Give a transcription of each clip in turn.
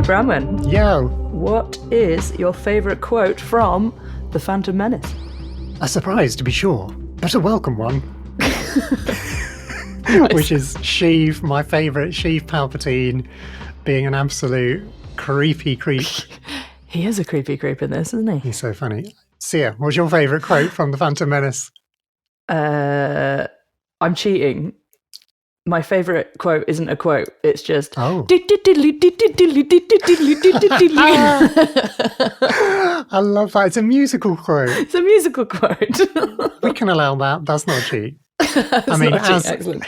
Branwen, Yo, what is your favourite quote from The Phantom Menace? a surprise to be sure, but a welcome one. Which is Sheev, my favourite, Sheev Palpatine, being an absolute creepy creep. He is a creepy creep in this, isn't he? He's so funny. Seah, what's your favourite quote from The Phantom Menace? I'm cheating. My favourite quote isn't a quote, it's just... Oh. I love that. It's a musical quote. It's a musical quote. We can allow that. That's not a cheat. Excellent.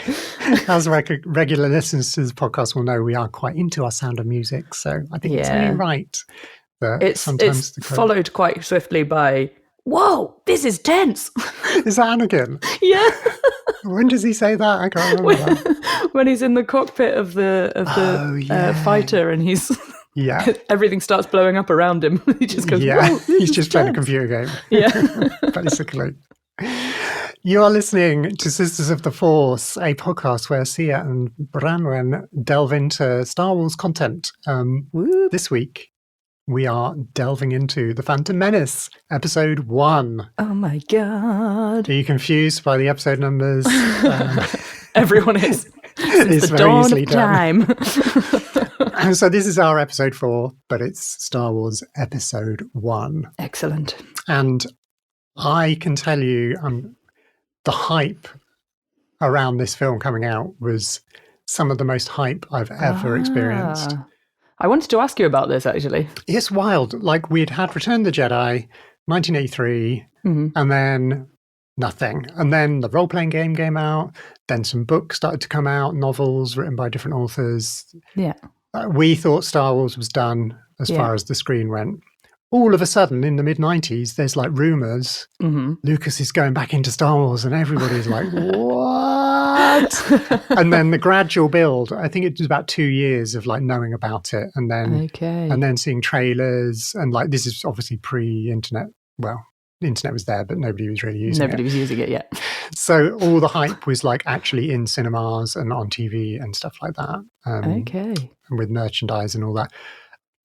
As regular listeners to this podcast will know, we are quite into our Sound of Music, so I think it's only right that It's sometimes the quote... followed quite swiftly by, "Whoa, this is tense." Is that Anakin? Yeah. When does he say that? I can't remember that. When he's in the cockpit of the fighter and he's... Yeah. Everything starts blowing up around him. He just goes, yeah, "Whoa, he's just playing a computer game." Yeah. Basically. You are listening to Sisters of the Force, a podcast where Seah and Branwen delve into Star Wars content. This week, we are delving into The Phantom Menace, Episode 1. Oh my God. Are you confused by the episode numbers? Everyone is. It's the very dawn easily of time. done. So this is our Episode 4, but it's Star Wars Episode 1. Excellent. And I can tell you, the hype around this film coming out was some of the most hype I've ever experienced. I wanted to ask you about this, actually. It's wild. Like, we'd had Return of the Jedi, 1983, and then nothing. And then the role-playing game came out. Then some books started to come out, novels written by different authors. Yeah. We thought Star Wars was done as far as the screen went. All of a sudden, in the mid-90s, there's like rumours Lucas is going back into Star Wars, and everybody's like, what? And then the gradual build, I think it was about 2 years of like knowing about it, and then seeing trailers, and like, this is obviously pre-internet. Well, the internet was there, but nobody was really using it. Nobody was using it yet. So all the hype was like actually in cinemas and on TV and stuff like that. And with merchandise and all that.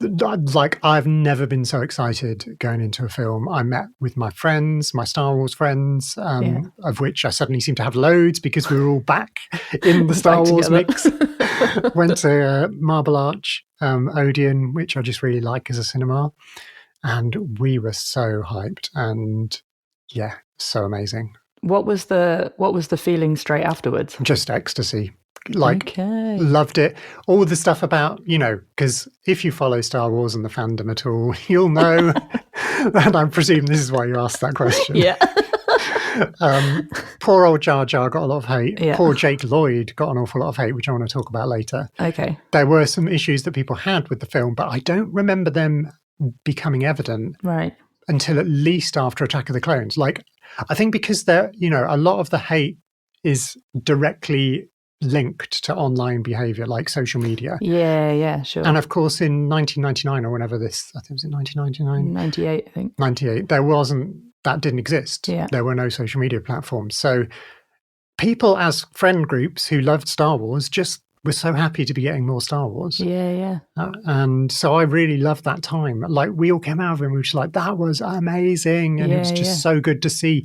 Like, I've never been so excited going into a film. I met with my friends, my Star Wars friends, of which I suddenly seem to have loads because we were all back in the Star Wars mix. Went to Marble Arch, Odeon, which I just really like as a cinema. And we were so hyped, and yeah, so amazing. What was the feeling straight afterwards? Just ecstasy. Like, loved it. All the stuff about, because if you follow Star Wars and the fandom at all, you'll know, and I presume this is why you asked that question. Yeah. Poor old Jar Jar got a lot of hate. Yeah. Poor Jake Lloyd got an awful lot of hate, which I want to talk about later. Okay. There were some issues that people had with the film, but I don't remember them becoming evident until at least after Attack of the Clones. Like, I think because a lot of the hate is directly linked to online behavior, like social media. Yeah, sure. And of course, in 1999 or whenever this, I think it was in 1999? 98, I think. 98. That didn't exist. Yeah. There were no social media platforms. So people as friend groups who loved Star Wars just were so happy to be getting more Star Wars. Yeah. And so I really loved that time. Like, we all came out of it and we were just like, that was amazing. And it was just so good to see.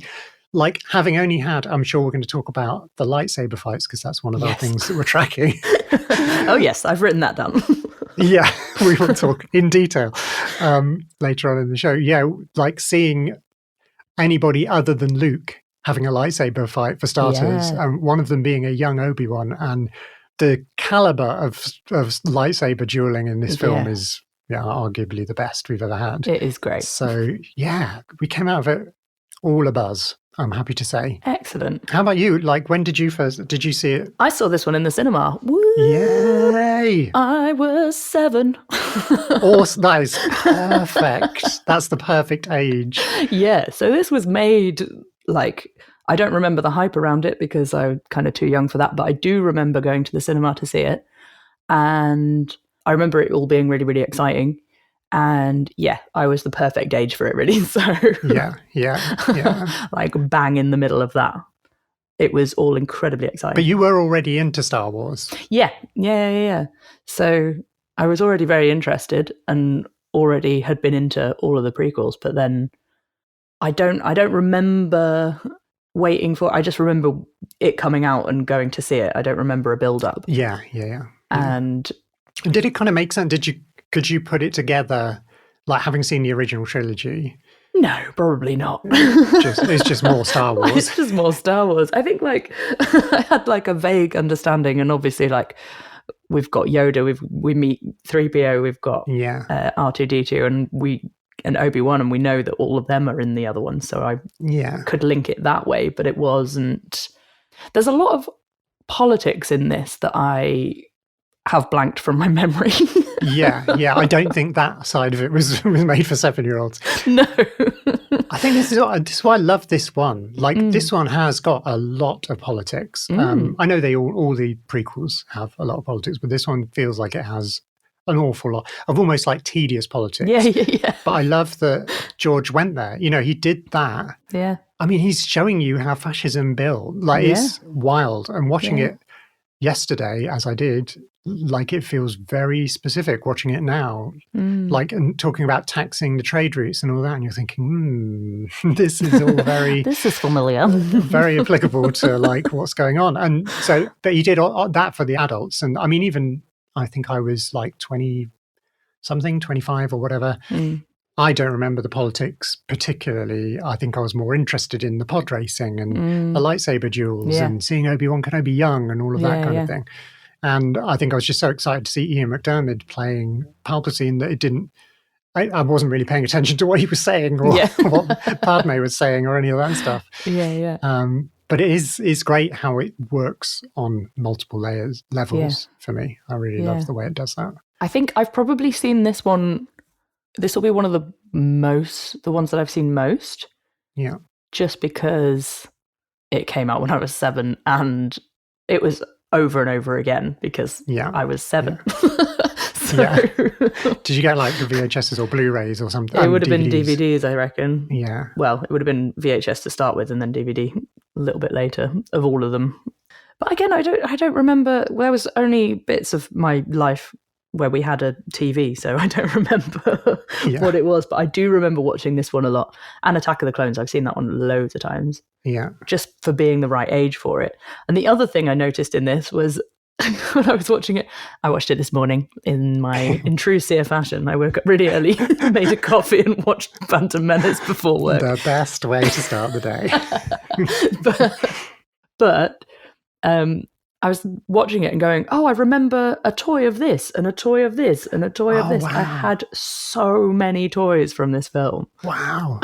Like, having only had, I'm sure we're going to talk about the lightsaber fights, because that's one of our things that we're tracking. Oh, yes, I've written that down. Yeah, we will talk in detail later on in the show. Yeah, like seeing anybody other than Luke having a lightsaber fight, for starters, and one of them being a young Obi-Wan, and the caliber of lightsaber dueling in this film is arguably the best we've ever had. It is great. So, yeah, we came out of it all abuzz, I'm happy to say. Excellent. How about you? Like, when did you see it? I saw this one in the cinema. Woo! Yay! I was 7. Awesome. That is perfect. That's the perfect age. Yeah, so this was made, like, I don't remember the hype around it because I'm kind of too young for that, but I do remember going to the cinema to see it. And I remember it all being really, really exciting. And yeah, I was the perfect age for it, really. So yeah. Like, bang in the middle of that. It was all incredibly exciting. But you were already into Star Wars. Yeah. So I was already very interested and already had been into all of the prequels, but then I don't remember waiting for. I just remember it coming out and going to see it. I don't remember a build up. Yeah. And did it kind of make sense? Could you put it together, like having seen the original trilogy? No, probably not. It's just more Star Wars. It's just more Star Wars. I think like I had like a vague understanding, and obviously like we've got Yoda, we meet 3PO, we've got R2D2, and Obi-Wan, and we know that all of them are in the other one, so I could link it that way, but it wasn't. There's a lot of politics in this that I have blanked from my memory. yeah. I don't think that side of it was made for 7-year-olds. No. I think this is why I love this one. Like this one has got a lot of politics. I know all the prequels have a lot of politics, but this one feels like it has an awful lot of almost like tedious politics. Yeah. But I love that George went there. He did that. Yeah. I mean, he's showing you how fascism built. Like it's wild. And watching it yesterday, as I did, like it feels very specific watching it now, like and talking about taxing the trade routes and all that, and you're thinking, this is all very this is familiar, very applicable to like what's going on. And so, but he did all that for the adults, and I mean, even I think I was like 20 something, 25 or whatever. I don't remember the politics particularly. I think I was more interested in the pod racing and the lightsaber duels and seeing Obi-Wan Kenobi young and all of that kind of thing. And I think I was just so excited to see Ian McDiarmid playing Palpatine that I wasn't really paying attention to what he was saying or what Padme was saying or any of that stuff. But it is great how it works on multiple levels for me. I really love the way it does that. I think I've probably seen this one. This will be one of the ones that I've seen most. Yeah. Just because it came out when I was 7 and it was over and over again because I was 7. Did you get like the VHSs or Blu-rays or something? It would have been DVDs, I reckon. Yeah. Well, it would have been VHS to start with and then DVD a little bit later of all of them. But again, I don't remember. There was only bits of my life where we had a TV, so I don't remember what it was, but I do remember watching this one a lot. And Attack of the Clones, I've seen that one loads of times. Yeah. Just for being the right age for it. And the other thing I noticed in this was when I was watching it, I watched it this morning in true Seah fashion. I woke up really early, made a coffee and watched Phantom Menace before work. The best way to start the day. but I was watching it and going, I remember a toy of this and a toy of this and a toy of this. Wow. I had so many toys from this film. Wow.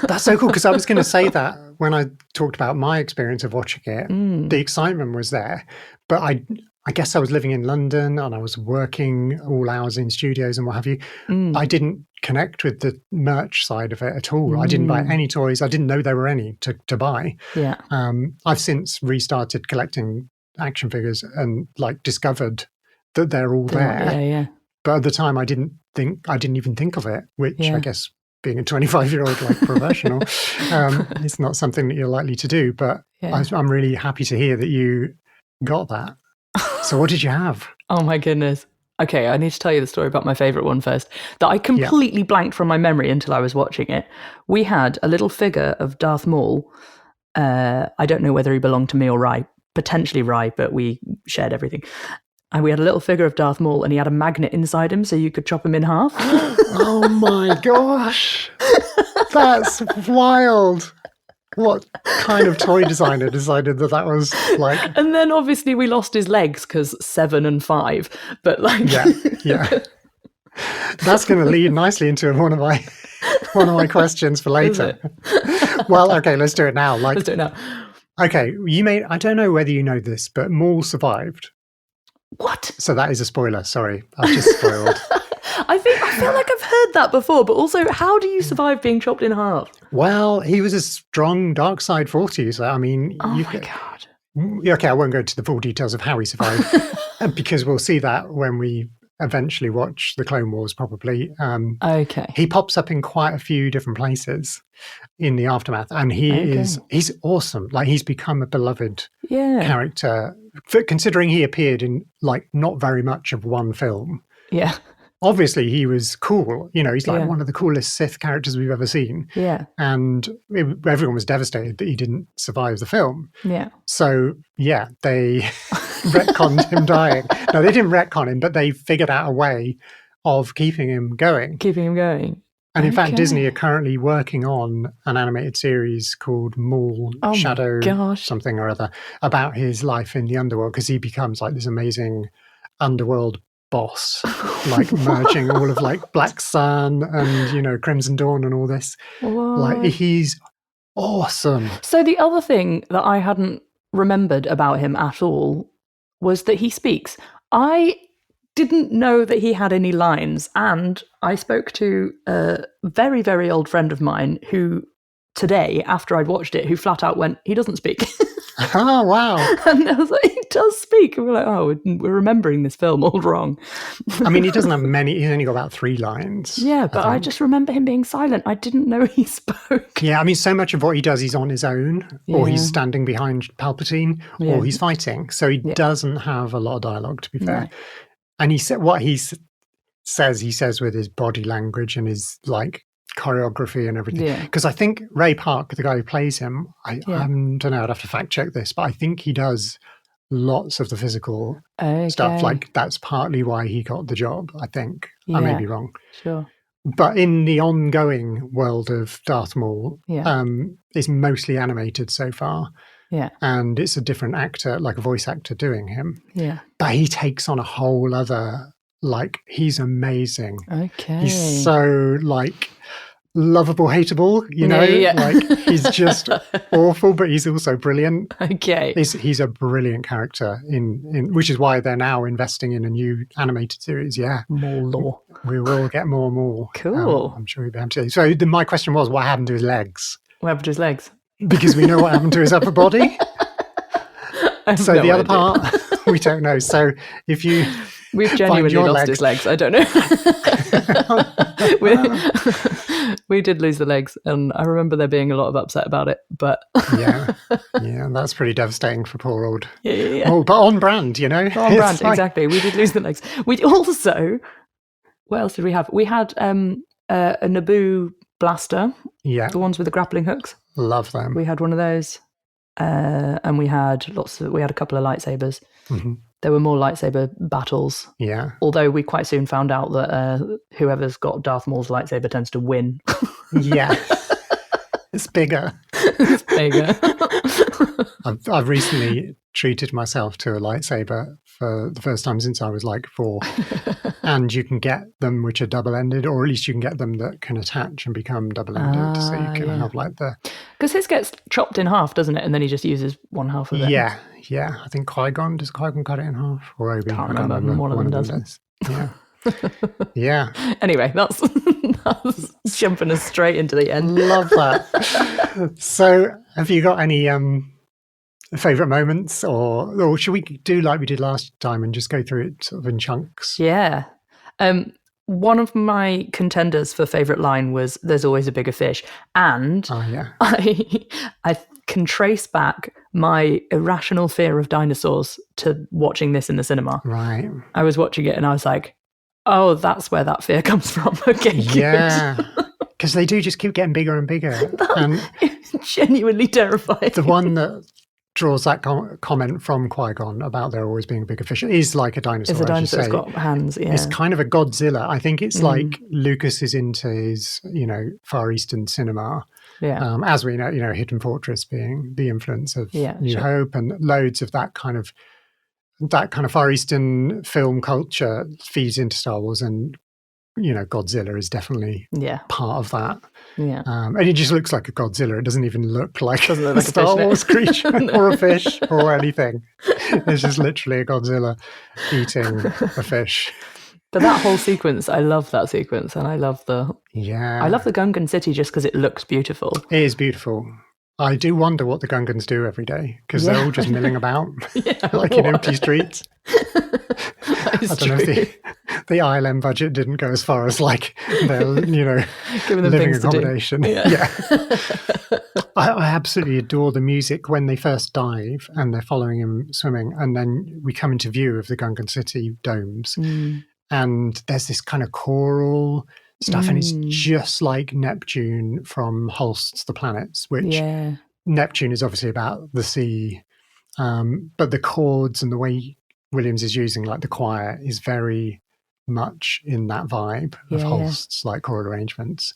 That's so cool, because I was going to say that when I talked about my experience of watching it, the excitement was there. But I guess I was living in London and I was working all hours in studios and what have you. I didn't connect with the merch side of it at all. I didn't buy any toys. I didn't know there were any to buy. Yeah. I've since restarted collecting action figures and like discovered that they're all there. But at the time I didn't even think of it, which I guess being a 25-year-old like professional, it's not something that you're likely to do. But I'm really happy to hear that you got that. So what did you have? Oh my goodness. Okay, I need to tell you the story about my favourite one first, that I completely blanked from my memory until I was watching it. We had a little figure of Darth Maul. I don't know whether he belonged to me or Rai. Potentially Rai, but we shared everything. And we had a little figure of Darth Maul and he had a magnet inside him so you could chop him in half. Oh my gosh. That's wild. What kind of toy designer decided that was like... And then obviously we lost his legs because 7 and 5. But like... Yeah. That's going to lead nicely into one of my questions for later. Well, okay, let's do it now. Let's do it now. Okay, I don't know whether you know this, but Maul survived. What? So that is a spoiler. Sorry, I've just spoiled. I feel like I've heard that before, but also, how do you survive being chopped in half? Well, he was a strong dark side force user. I mean, God. Okay, I won't go into the full details of how he survived, because we'll see that when we eventually watch the Clone Wars, probably. Okay. He pops up in quite a few different places in the aftermath, and he's awesome. Like, he's become a beloved character, considering he appeared in like not very much of one film. Yeah. Obviously, he was cool. He's like one of the coolest Sith characters we've ever seen. Yeah. And everyone was devastated that he didn't survive the film. Yeah. So, yeah, they retconned him dying. No, they didn't retcon him, but they figured out a way of keeping him going. And in fact, Disney are currently working on an animated series called Maul Shadow something or other about his life in the underworld, because he becomes like this amazing underworld boss, like merging all of like Black Sun and Crimson Dawn and all this. What? Like, he's awesome. So the other thing that I hadn't remembered about him at all was that he speaks. I didn't know that he had any lines, and I spoke to a very, very old friend of mine who today, after I'd watched it, who flat out went, he doesn't speak. Oh, wow. And I was like, he does speak. And we're like, oh, we're remembering this film all wrong. I mean, he doesn't have many. He's only got about 3 lines. Yeah, but I just remember him being silent. I didn't know he spoke. Yeah, I mean, so much of what he does, he's on his own, or he's standing behind Palpatine, or he's fighting. So he doesn't have a lot of dialogue, to be fair. No. And he said what he says with his body language and his like choreography and everything. Because I think Ray Park, the guy who plays him, I don't know, I'd have to fact check this, but I think he does lots of the physical stuff. Like, that's partly why he got the job, I think. I may be wrong. Sure. But in the ongoing world of Darth Maul, it's mostly animated so far. Yeah. And it's a different actor, like a voice actor doing him. Yeah. But he takes on a whole other, like, he's amazing. Okay. He's so, like, lovable, hateable, like, he's just awful, but he's also brilliant. Okay. He's a brilliant character in which is why they're now investing in a new animated series. Yeah. More lore. We will get more and more. Cool. I'm sure we'll be able to. So my question was, what happened to his legs? What happened to his legs? Because we know what happened to his upper body. So the other part, we don't know. So if you We've genuinely lost his legs. I don't know. we did lose the legs, and I remember there being a lot of upset about it. But yeah, that's pretty devastating for poor old. Yeah. Oh, but on brand, On brand, exactly. We did lose the legs. We also, what else did we have? We had a Naboo blaster. Yeah, the ones with the grappling hooks. Love them. We had one of those, and we had a couple of lightsabers. Mm-hmm. There were more lightsaber battles. Yeah. Although we quite soon found out that whoever's got Darth Maul's lightsaber tends to win. Yeah. It's bigger. It's bigger. I've recently treated myself to a lightsaber for the first time since I was like 4. And you can get them which are double-ended, or at least you can get them that can attach and become double-ended. So you can have like the... Because his gets chopped in half, doesn't it? And then he just uses one half of it. Yeah. I think Qui-Gon, does Qui-Gon cut it in half? Or Obi? Can't remember. One of them does. Yeah. Yeah. Anyway, that's jumping us straight into the end. Love that. So have you got any favourite moments, or should we do like we did last time and just go through it sort of in chunks? Yeah. One of my contenders for favourite line was "There's always a bigger fish," and I can trace back my irrational fear of dinosaurs to watching this in the cinema. Right. I was watching it and I was like, "Oh, that's where that fear comes from." Okay, yeah. Because they do just keep getting bigger and bigger. And genuinely terrified. The one that draws that comment from Qui-Gon about there always being a bigger fish is like a dinosaur. It's a dinosaur. It's got hands. Yeah. It's kind of a Godzilla. I think it's like Lucas is into his, Far Eastern cinema. Yeah. As we know, Hidden Fortress being the influence of New sure. Hope, and loads of that kind of Far Eastern film culture feeds into Star Wars, and Godzilla is definitely part of that. Yeah. And it just looks like a Godzilla. It doesn't even look like a Star Wars creature or a fish or anything. It's just literally a Godzilla eating a fish. But that whole sequence, I love that sequence, and I love the Gungan city just because it looks beautiful. It is beautiful. I do wonder what the Gungans do every day, because they're all just milling about in empty streets. I don't know if the ILM budget didn't go as far as their giving them living things accommodation. To do. Yeah. I absolutely adore the music when they first dive and they're following him swimming, and then we come into view of the Gungan city domes. and there's this kind of choral stuff, and it's just like Neptune from Holst's The Planets, which Neptune is obviously about the sea, but the chords and the way Williams is using like the choir is very much in that vibe of Holst's like choral arrangements.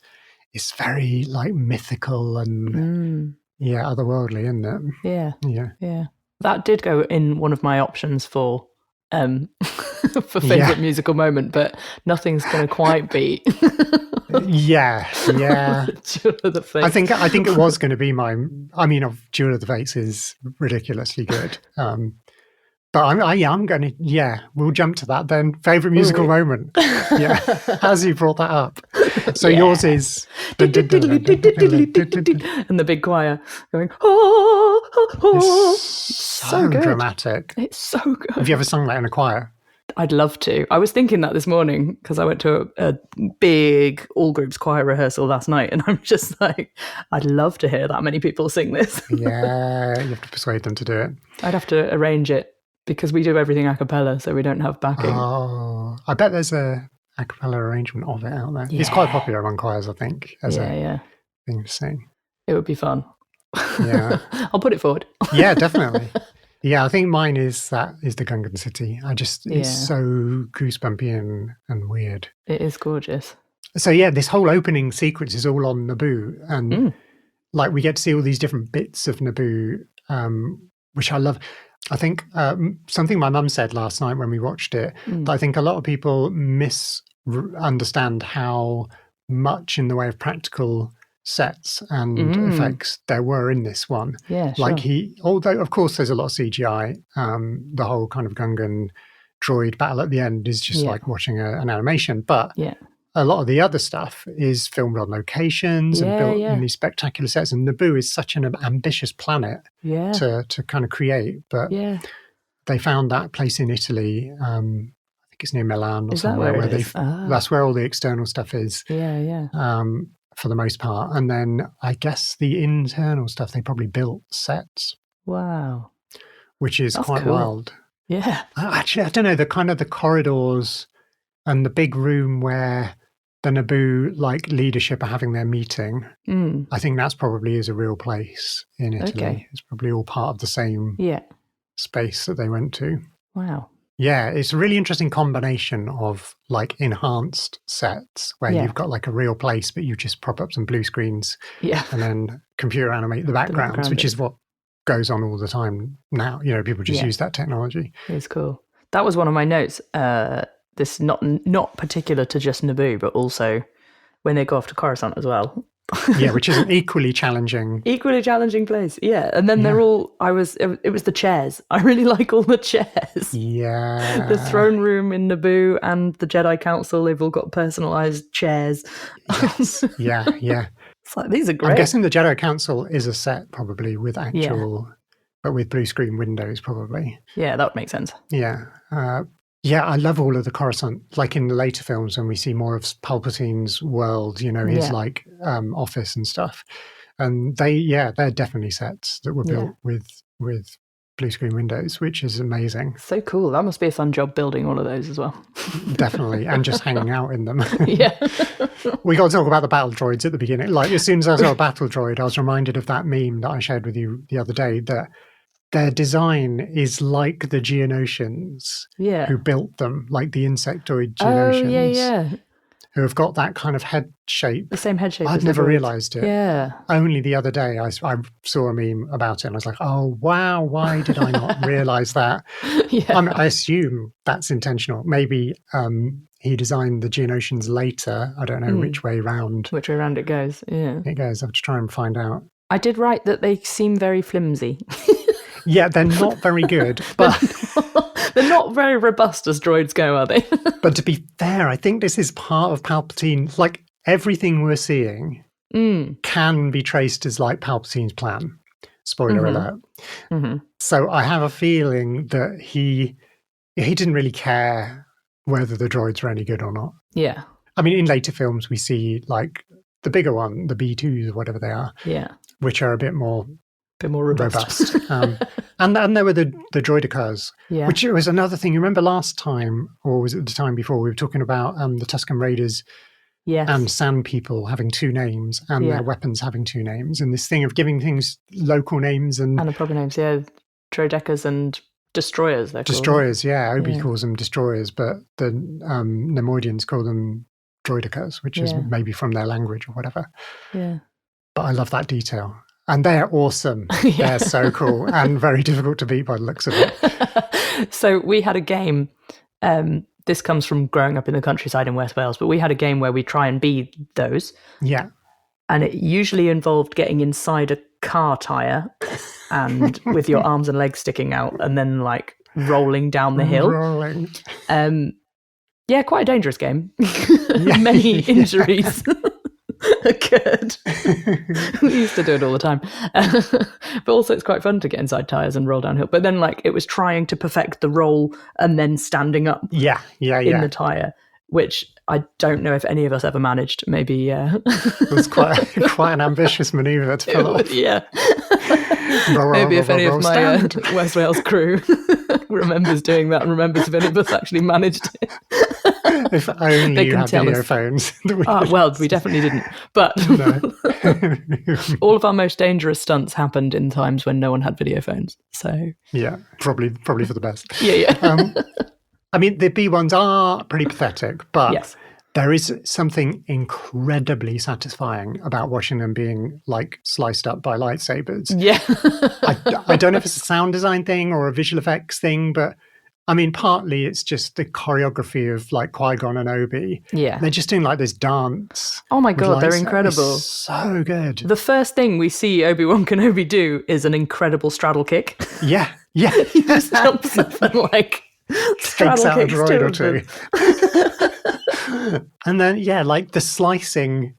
It's very like mythical and otherworldly, isn't it? Yeah. That did go in one of my options for for favorite musical moment, but nothing's going to quite beat. Yeah. Duel of the Fates. I think it was going to be mine. I mean, Duel of the Fates is ridiculously good. But I'm going to, we'll jump to that then. Favorite musical moment. Yeah, as you brought that up. So yours is... and the big choir going, oh, oh, oh. It's so good. Dramatic. It's so good. Have you ever sung that in a choir? I'd love to. I was thinking that this morning because I went to a big all groups choir rehearsal last night, and I'm just like, I'd love to hear that many people sing this. Yeah, you have to persuade them to do it. I'd have to arrange it because we do everything a cappella, so we don't have backing. Oh, I bet there's a cappella arrangement of it out there. Yeah. It's quite popular among choirs, I think, as a thing to sing. It would be fun. Yeah. I'll put it forward. Yeah, definitely. Yeah, I think mine is the Gungan City. It's so goosebumpy and weird. It is gorgeous. So yeah, this whole opening sequence is all on Naboo, and like we get to see all these different bits of Naboo, which I love. I think something my mum said last night when we watched it, that I think a lot of people misunderstand how much in the way of practical sets and effects there were in this one. Yeah, like although of course there's a lot of CGI, the whole kind of Gungan droid battle at the end is just like watching an animation, but a lot of the other stuff is filmed on locations and built in these spectacular sets. And Naboo is such an ambitious planet to kind of create. But they found that place in Italy. I think it's near Milan or somewhere where that's where all the external stuff is. For the most part. And then I guess the internal stuff they probably built sets. Wow. Which is quite wild. Yeah. Actually, I don't know, the kind of the corridors and the big room where the Naboo like leadership are having their meeting. I think that's probably is a real place in Italy. Okay. It's probably all part of the same space that they went to. Wow. Yeah, it's a really interesting combination of like enhanced sets where you've got like a real place, but you just prop up some blue screens and then computer animate the backgrounds, which is what goes on all the time now. You know, people just use that technology. It's cool. That was one of my notes. This not particular to just Naboo, but also when they go off to Coruscant as well. Yeah, which is an equally challenging place. Yeah, and then they're all. It was the chairs. I really like all the chairs. Yeah, the throne room in Naboo and the Jedi Council. They've all got personalized chairs. Yes. Yeah. It's like these are great. I'm guessing the Jedi Council is a set probably with actual, but with blue screen windows probably. Yeah, that would make sense. Yeah. Yeah, I love all of the Coruscant, like in the later films when we see more of Palpatine's world, you know, his like office and stuff. And they're definitely sets that were built with blue screen windows, which is amazing. So cool. That must be a fun job building all of those as well. Definitely. And just hanging out in them. Yeah. We got to talk about the battle droids at the beginning. Like as soon as I saw a battle droid, I was reminded of that meme that I shared with you the other day, that their design is like the Geonosians who built them, like the insectoid Geonosians. Who have got that kind of head shape. The same head shape. I'd never realised it. Yeah. Only the other day I saw a meme about it and I was like, oh, wow, why did I not realise that? I assume that's intentional. Maybe he designed the Geonosians later. I don't know which way round. Which way round it goes, yeah. It goes. I have to try and find out. I did write that they seem very flimsy. Yeah, they're not very good, but they're not very robust as droids go, are they? But to be fair, I think this is part of Palpatine. Like everything we're seeing can be traced as like Palpatine's plan. Spoiler alert. So I have a feeling that he didn't really care whether the droids were any good or not. Yeah. I mean, in later films, we see like the bigger one, the B2s or whatever they are. Yeah. Which are a bit more robust. And there were the droidicas, Yeah. which was another thing. You remember last time, or was it the time before, we were talking about the Tusken Raiders and Sand People having two names and their weapons having two names, and this thing of giving things local names and the proper names, droidekas and destroyers, they're destroyers, called. Obi calls them destroyers, but the Nemoidians call them droidicas, which is maybe from their language or whatever. Yeah. But I love that detail. And they're awesome. They're so cool and very difficult to beat by the looks of it. So we had a game, this comes from growing up in the countryside in West Wales, but we had a game where we try and be those. Yeah. And it usually involved getting inside a car tyre and with your arms and legs sticking out and then like rolling down the hill. Rolling. Quite a dangerous game. Many injuries occurred. We used to do it all the time. But also it's quite fun to get inside tyres and roll downhill. But then like it was trying to perfect the roll and then standing up in the tyre, which I don't know if any of us ever managed. Maybe it was quite an ambitious manoeuvre to pull off. Yeah. Maybe if any of my West Wales crew remembers doing that and remembers if any of us actually managed it. If only you had video phones. Well, we definitely didn't. But all of our most dangerous stunts happened in times when no one had video phones. So yeah, probably for the best. Yeah. I mean, the B-ones are pretty pathetic, but there is something incredibly satisfying about watching them being like sliced up by lightsabers. Yeah. I don't know if it's a sound design thing or a visual effects thing, but I mean, partly it's just the choreography of like Qui-Gon and Obi. Yeah. They're just doing like this dance. Oh my God, they're incredible. It's so good. The first thing we see Obi-Wan Kenobi do is an incredible straddle kick. Yeah. He just jumps up and like straddle out a kicks droid or two. And then, like the slicing.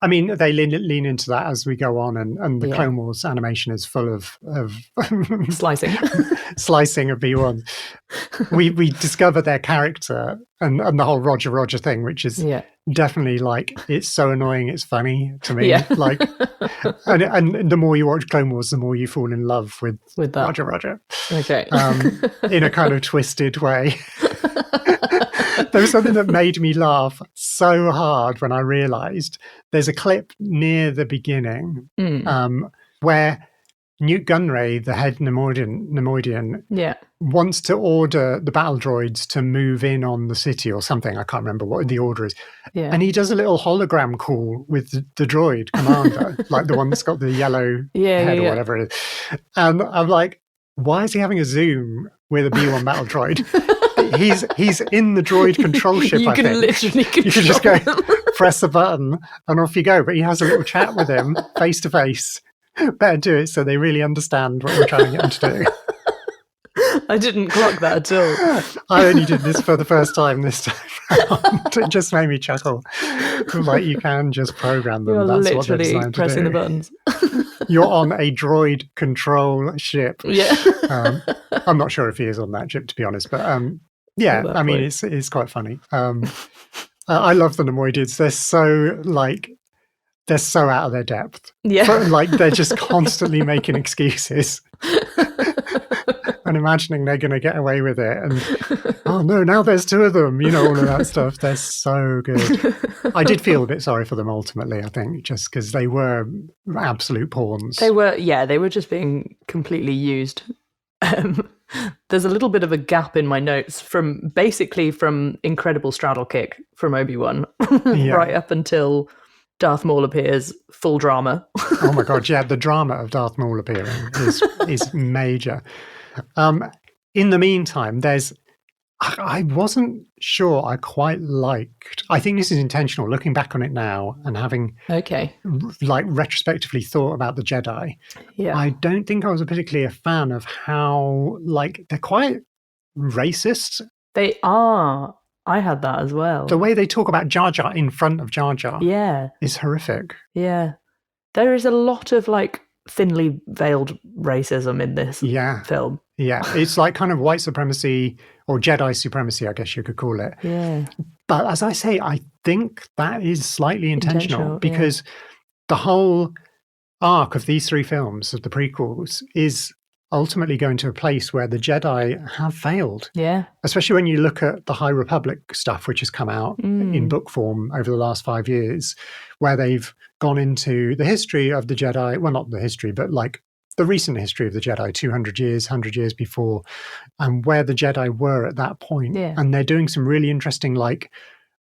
I mean, they lean into that as we go on, and the Clone Wars animation is full of slicing of B1. We discover their character and the whole Roger thing, which is definitely like, it's so annoying, it's funny to me. Like, and the more you watch Clone Wars, the more you fall in love with that. Roger. Okay. In a kind of twisted way. There was something that made me laugh so hard when I realised there's a clip near the beginning where Newt Gunray, the head Nemoidian, wants to order the battle droids to move in on the city or something. I can't remember what the order is. Yeah. And he does a little hologram call with the droid commander, like the one that's got the yellow head or whatever it is. And I'm like, why is he having a Zoom with a B1 battle droid? He's in the droid control ship, I think. Literally control You can just go, press a button, and off you go. But he has a little chat with him, face to face. Better do it so they really understand what we're trying to get them to do. I didn't clock that at all. I only did this for the first time this time around. It just made me chuckle. Like, you can just program them. You're That's literally what they're pressing to do. the buttons. You're on a droid control ship. Yeah. I'm not sure if he is on that ship, to be honest, but I mean, it's quite funny. I love the Nemoidians. They're so out of their depth. Yeah. Like, they're just constantly making excuses and imagining they're going to get away with it. And, oh no, now there's two of them, all of that stuff. They're so good. I did feel a bit sorry for them ultimately, I think, just because they were absolute pawns. They were just being completely used. There's a little bit of a gap in my notes from incredible straddle kick from Obi-Wan right up until Darth Maul appears, full drama. Oh my God, yeah, the drama of Darth Maul appearing is major. In the meantime, I wasn't sure I quite liked, I think this is intentional, looking back on it now and having retrospectively thought about the Jedi. Yeah. I don't think I was particularly a fan of how, they're quite racist. They are. I had that as well. The way they talk about Jar Jar in front of Jar Jar is horrific. Yeah. There is a lot of thinly veiled racism in this film. Yeah, it's like kind of white supremacy or Jedi supremacy, I guess you could call it. Yeah. But as I say, I think that is slightly intentional because the whole arc of these three films, of the prequels, is ultimately going to a place where the Jedi have failed. Yeah. Especially when you look at the High Republic stuff, which has come out in book form over the last 5 years, where they've gone into the history of the Jedi. Well, not the history, but like the recent history of the Jedi, 200 years, 100 years before, and where the Jedi were at that point. Yeah. And they're doing some really interesting, like,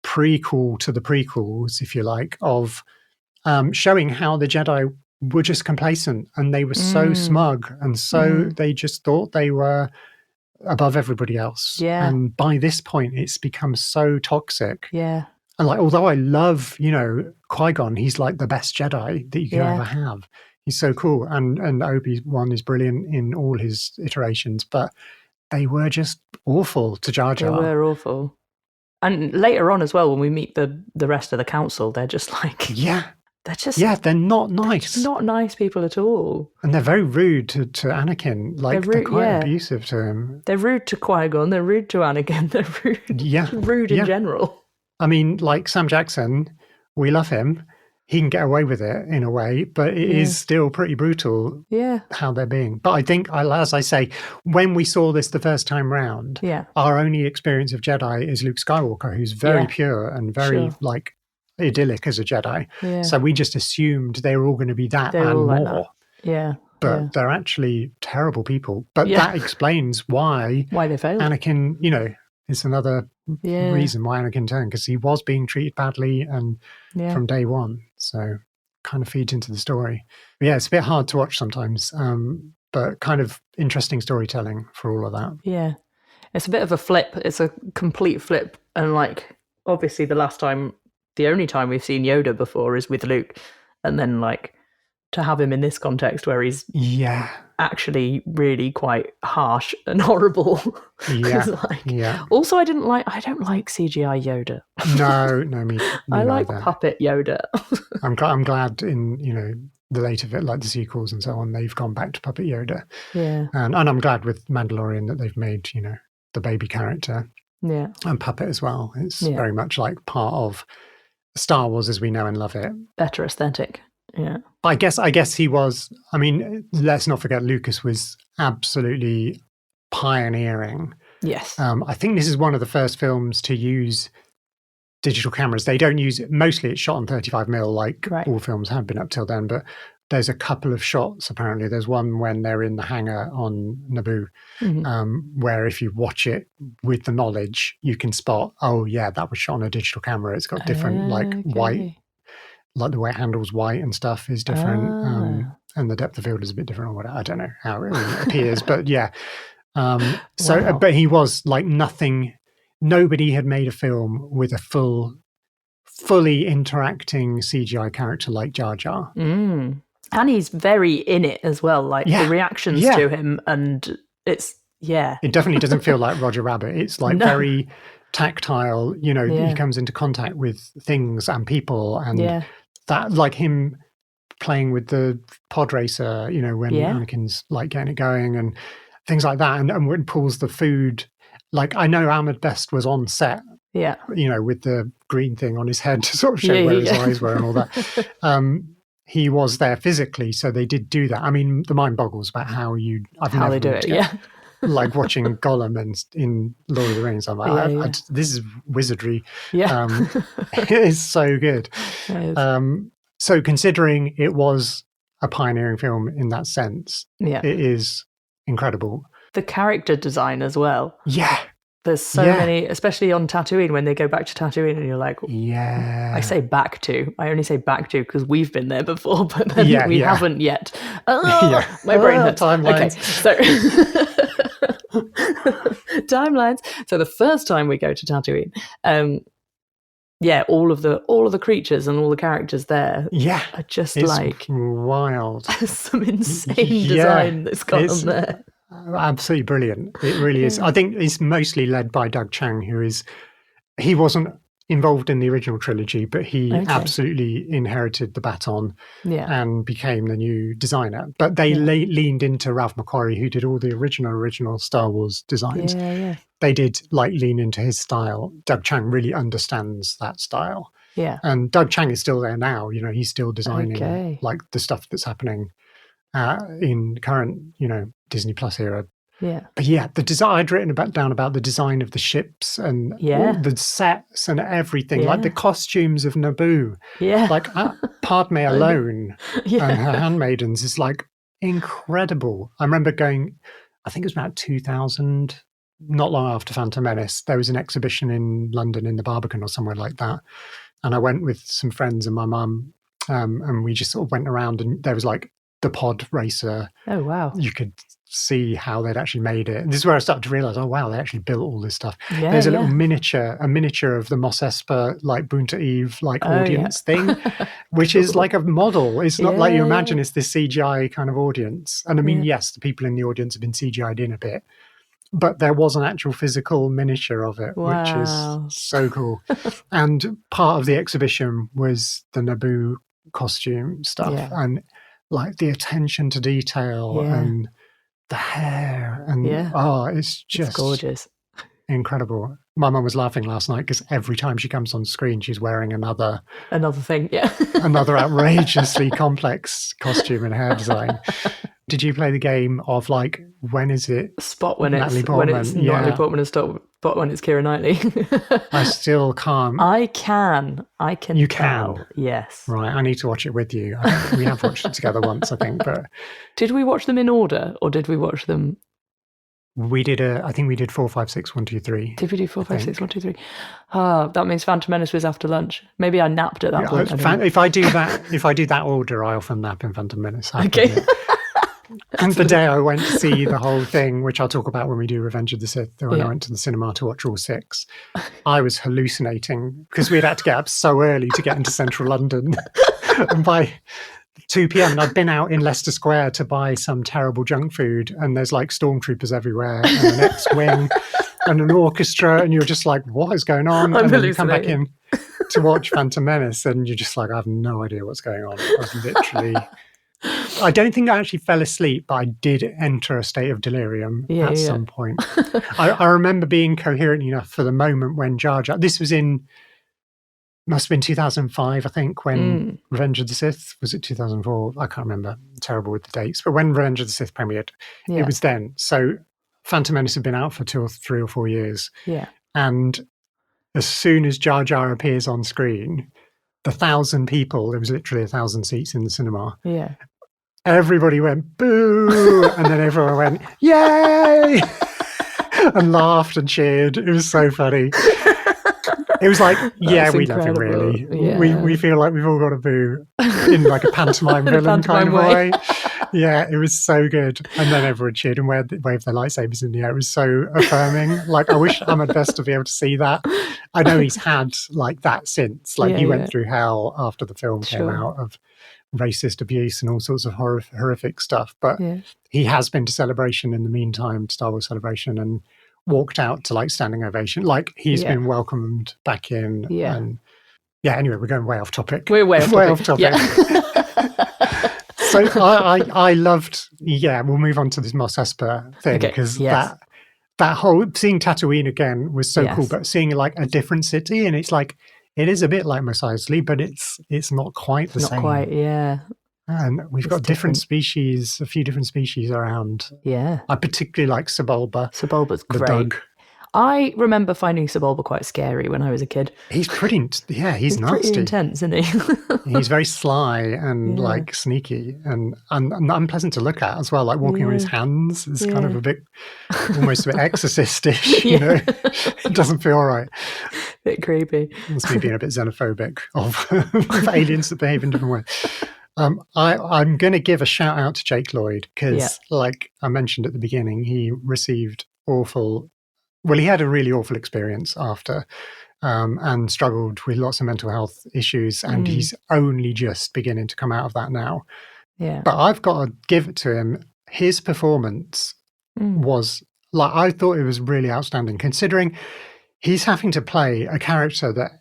prequel to the prequels, if you like, of showing how the Jedi were just complacent and they were so smug and so they just thought they were above everybody else. Yeah. And by this point, it's become so toxic. Yeah. And like, although I love, Qui-Gon, he's like the best Jedi that you can ever have. He's so cool. And Obi-Wan is brilliant in all his iterations, but they were just awful to Jar Jar. They were awful. And later on as well, when we meet the rest of the council, they're just like... Yeah. They're just... Yeah, they're not nice. Not nice people at all. And they're very rude to Anakin. Like, they're quite abusive to him. They're rude to Qui-Gon. They're rude to Anakin. They're rude. Yeah. Rude in general. I mean, like Sam Jackson, we love him. He can get away with it in a way, but it is still pretty brutal how they're being. But I think, as I say, when we saw this the first time round, our only experience of Jedi is Luke Skywalker, who's very pure and very, like, idyllic as a Jedi. Yeah. So we just assumed they were all going to be that and more. Like that. Yeah. But they're actually terrible people. But that explains why they failed. Anakin, it's another reason why Anakin turned, because he was being treated badly and from day one. So kind of feeds into the story. But it's a bit hard to watch sometimes, but kind of interesting storytelling for all of that. Yeah. It's a bit of a flip. It's a complete flip. And like, obviously the only time we've seen Yoda before is with Luke. And then like to have him in this context where he's actually really quite harsh and horrible. Also, I don't like CGI Yoda. No, me I like neither. puppet Yoda. I'm glad in the later bit, like the sequels and so on, they've gone back to puppet Yoda. Yeah. And I'm glad with Mandalorian that they've made the baby character and puppet as well. It's very much like part of Star Wars as we know and love it. Better aesthetic. Yeah. I guess he was. I mean, let's not forget Lucas was absolutely pioneering. Yes. I think this is one of the first films to use digital cameras. They don't use it. Mostly it's shot on 35mm like all films have been up till then, but there's a couple of shots apparently. There's one when they're in the hangar on Naboo, where if you watch it with the knowledge, you can spot, that was shot on a digital camera. It's got different white, like the way it handles white and stuff is different, and the depth of field is a bit different or whatever. I don't know how it appears, but but he was like nothing. Nobody had made a film with a fully interacting CGI character like Jar Jar. And he's very in it as well, like the reactions to him, and it's it definitely doesn't feel like Roger Rabbit. It's like very tactile, he comes into contact with things and people, and that, like him playing with the pod racer, when Anakin's like getting it going and things like that, and when pulls the food. Like, I know Ahmed Best was on set, with the green thing on his head to sort of show where his eyes were and all that. He was there physically, so they did do that. I mean, the mind boggles about how they do it. Like watching Gollum and in Lord of the Rings, I'm like, this is wizardry. It's so good. So considering it was a pioneering film in that sense, it is incredible. The character design as well. Yeah. There's so many, especially on Tatooine, when they go back to Tatooine and you're like, I say back to. I only say back to because we've been there before, but then we haven't yet. My brain hurts. Timelines. Okay, so timelines. So the first time we go to Tatooine, all of the creatures and all the characters there are just it's like wild. Some insane design that's gone on there. Absolutely brilliant. It really is. I think it's mostly led by Doug Chiang, he wasn't involved in the original trilogy, but he absolutely inherited the baton and became the new designer. But they leaned into Ralph McQuarrie, who did all the original Star Wars designs. They did lean into his style. Doug Chiang really understands that style. And Doug Chiang is still there now. He's still designing like the stuff that's happening in current, Disney Plus era. Yeah. But yeah, the design, I'd written down about the design of the ships and all the sets and everything, like the costumes of Naboo. Yeah. Like Padme alone and her handmaidens is like incredible. I remember going, I think it was about 2000, not long after Phantom Menace, there was an exhibition in London in the Barbican or somewhere like that. And I went with some friends and my mum, and we just sort of went around, and there was like the pod racer. Oh, wow. You could see how they'd actually made it. And this is where I started to realize, oh wow, they actually built all this stuff. There's a little miniature of the Mos Espa like Boonta Eve like audience thing, which is like a model. It's not like you imagine it's this CGI kind of audience. And I mean, yes, the people in the audience have been CGI'd in a bit, but there was an actual physical miniature of it, which is so cool. And part of the exhibition was the Naboo costume stuff and like the attention to detail and the hair and it's just gorgeous, incredible. My mum was laughing last night because every time she comes on screen she's wearing another thing, another outrageously complex costume and hair design. Did you play the game of like, when is it spot when Natalie Portman and spot when it's Keira Knightley? I still can't. I can. You tell. can? Yes. Right, I need to watch it with you. We have watched it together once, I think. But did we watch them in order, or did we watch them? We did I think we did 4, 5, 6, 1, 2, 3. Did we do 4, 5, 6, 1, 2, 3? That means Phantom Menace was after lunch. Maybe I napped at that point. If I do that order, I often nap in Phantom Menace. Okay. And the day I went to see the whole thing, which I'll talk about when we do Revenge of the Sith, when I went to the cinema to watch all 6, I was hallucinating because we'd had to get up so early to get into central London. And by 2 p.m, and I'd been out in Leicester Square to buy some terrible junk food, and there's like stormtroopers everywhere and an X-Wing and an orchestra, and you're just like, what is going on? And then you come back in to watch Phantom Menace and you're just like, I have no idea what's going on. I was literally... I don't think I actually fell asleep, but I did enter a state of delirium at some point. I remember being coherent enough for the moment when Jar Jar... This was must have been 2005, I think, when Revenge of the Sith... Was it 2004? I can't remember. I'm terrible with the dates. But when Revenge of the Sith premiered, it was then. So Phantom Menace had been out for 2 or 3 or 4 years. Yeah. And as soon as Jar Jar appears on screen, the 1,000 people, there was literally 1,000 seats in the cinema. Yeah. Everybody went, boo! And then everyone went, yay! And laughed and cheered. It was so funny. It was like, we love him, really. Yeah. We feel like we've all got a boo in like a pantomime villain kind of way. Yeah, it was so good. And then everyone cheered and waved their lightsabers in the air. It was so affirming. Like, I wish Ahmed Best to be able to see that. I know he's had like that since. Like, he went through hell after the film came out of racist abuse and all sorts of horrific stuff. But he has been to Celebration in the meantime, Star Wars Celebration, and walked out to like standing ovation. Like, he's been welcomed back in. Yeah. And anyway, we're going way off topic. We're way off topic. Yeah. So I loved, we'll move on to this Mos Espa thing, because that whole, seeing Tatooine again was so cool, but seeing like a different city, and it's like, it is a bit like Mos Eisley, but it's not quite the same. Not quite, yeah. And we've got different species, a few different species around. Yeah. I particularly like Sebulba. Sebulba's great. Dog. I remember finding Sebulba quite scary when I was a kid. He's pretty, he's nasty. Pretty intense, isn't he? He's very sly and like sneaky and unpleasant to look at as well. Like walking on his hands is kind of a bit, almost a bit exorcistish, you know? It doesn't feel right. Bit creepy. It's me being a bit xenophobic of aliens that behave in different ways. I'm going to give a shout out to Jake Lloyd because, like I mentioned at the beginning, he received he had a really awful experience after and struggled with lots of mental health issues, and he's only just beginning to come out of that now. Yeah. But I've got to give it to him. His performance was, like, I thought it was really outstanding, considering he's having to play a character that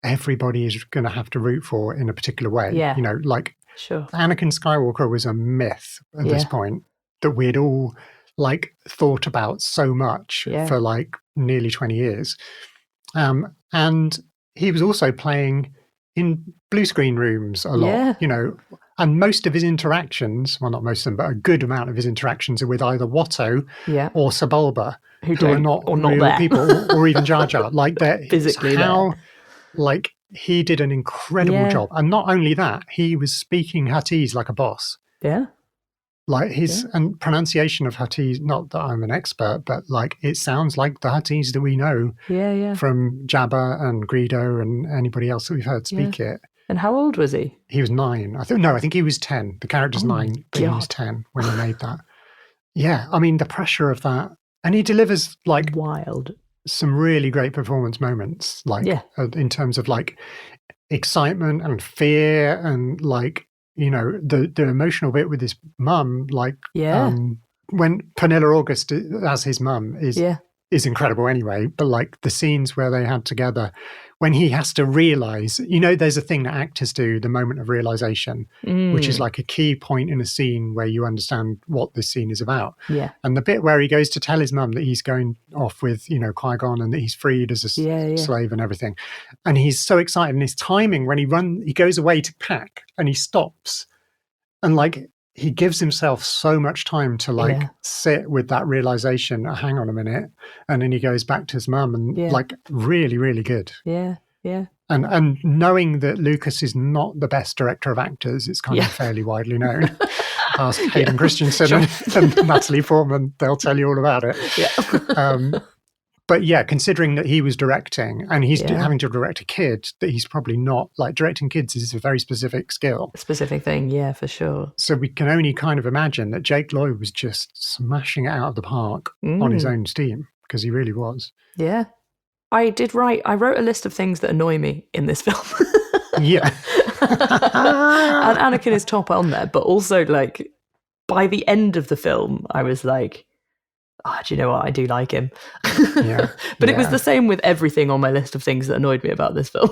everybody is going to have to root for in a particular way. Yeah. You know, like, Anakin Skywalker was a myth at this point that we'd all like thought about so much for like nearly 20 years. And he was also playing in blue screen rooms a lot. You know, And most of his interactions, well, not most of them, but a good amount of his interactions are with either Watto or Sebulba, who are not real people, or even Jar Jar. Like, they're physically how, like, he did an incredible job. And not only that, he was speaking Huttese like a boss. Yeah. Like his and pronunciation of Huttese, not that I'm an expert, but like it sounds like the Huttese that we know from Jabba and Greedo and anybody else that we've heard speak it. And how old was he? He was 9. I think he was 10. The character's 9, but he was 10 when he made that. Yeah, I mean the pressure of that, and he delivers like wild, some really great performance moments, like in terms of like excitement and fear and like. You know, the emotional bit with his mum, like when Pernilla August as his mum is incredible anyway. But like the scenes where they had together, when he has to realize, you know, there's a thing that actors do, the moment of realization, which is like a key point in a scene where you understand what this scene is about. Yeah. And the bit where he goes to tell his mum that he's going off with, you know, Qui-Gon and that he's freed as a slave and everything. And he's so excited, and his timing when he goes away to pack and he stops and like he gives himself so much time to like sit with that realization, hang on a minute, and then he goes back to his mum and like really, really good. Yeah. Yeah. And knowing that Lucas is not the best director of actors, it's kind of fairly widely known. Ask Hayden Christensen and Natalie Portman, they'll tell you all about it. Yeah. But yeah, considering that he was directing and he's having to direct a kid, that he's probably not, like directing kids is a very specific skill. Specific thing, yeah, for sure. So we can only kind of imagine that Jake Lloyd was just smashing it out of the park on his own steam, because he really was. Yeah. I wrote a list of things that annoy me in this film. Yeah. And Anakin is top on there, but also like by the end of the film, I was like, do you know what? I do like him. Yeah. But it was the same with everything on my list of things that annoyed me about this film.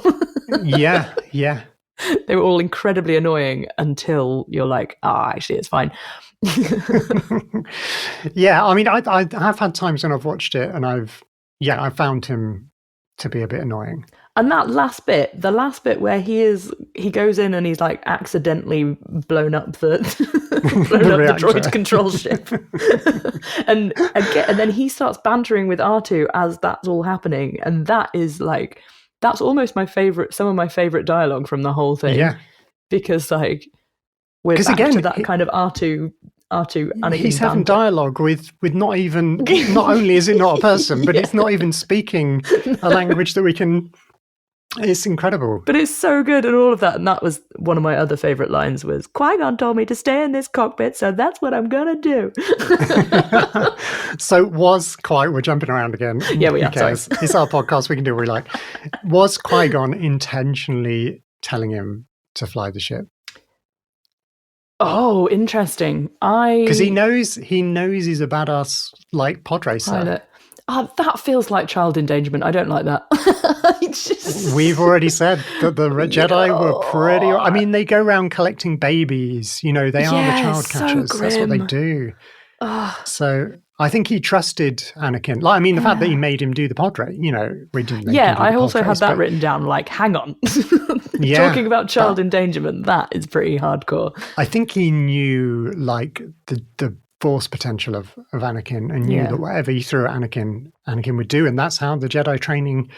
Yeah. They were all incredibly annoying until you're like, actually, it's fine. Yeah, I mean, I have had times when I've watched it and I found him to be a bit annoying. And that last bit, where he goes in and he's like accidentally blown up the droid control ship, and then he starts bantering with R2 as that's all happening, and that's almost some of my favorite dialogue from the whole thing. Yeah, because like we're back to that kind of R2 Anakin he's having dialogue with not only is it not a person, but it's not even speaking a language that we can. It's incredible. But it's so good and all of that. And that was one of my other favourite lines was, Qui-Gon told me to stay in this cockpit, so that's what I'm going to do. So we're jumping around again. Yeah, we are. It's our podcast. We can do what we like. Was Qui-Gon intentionally telling him to fly the ship? Oh, interesting. Because he knows he's a badass like pod racer. That feels like child endangerment. I don't like that. We've already said that the Jedi were pretty. I mean, they go around collecting babies. You know, they are the child catchers. So that's what they do. So I think he trusted Anakin. Like, I mean, the fact that he made him do the pod race. You know, we didn't. I also had that written down. Like, hang on, talking about child endangerment. That is pretty hardcore. I think he knew like the force potential of Anakin and knew that whatever he threw at Anakin would do, and that's how the Jedi training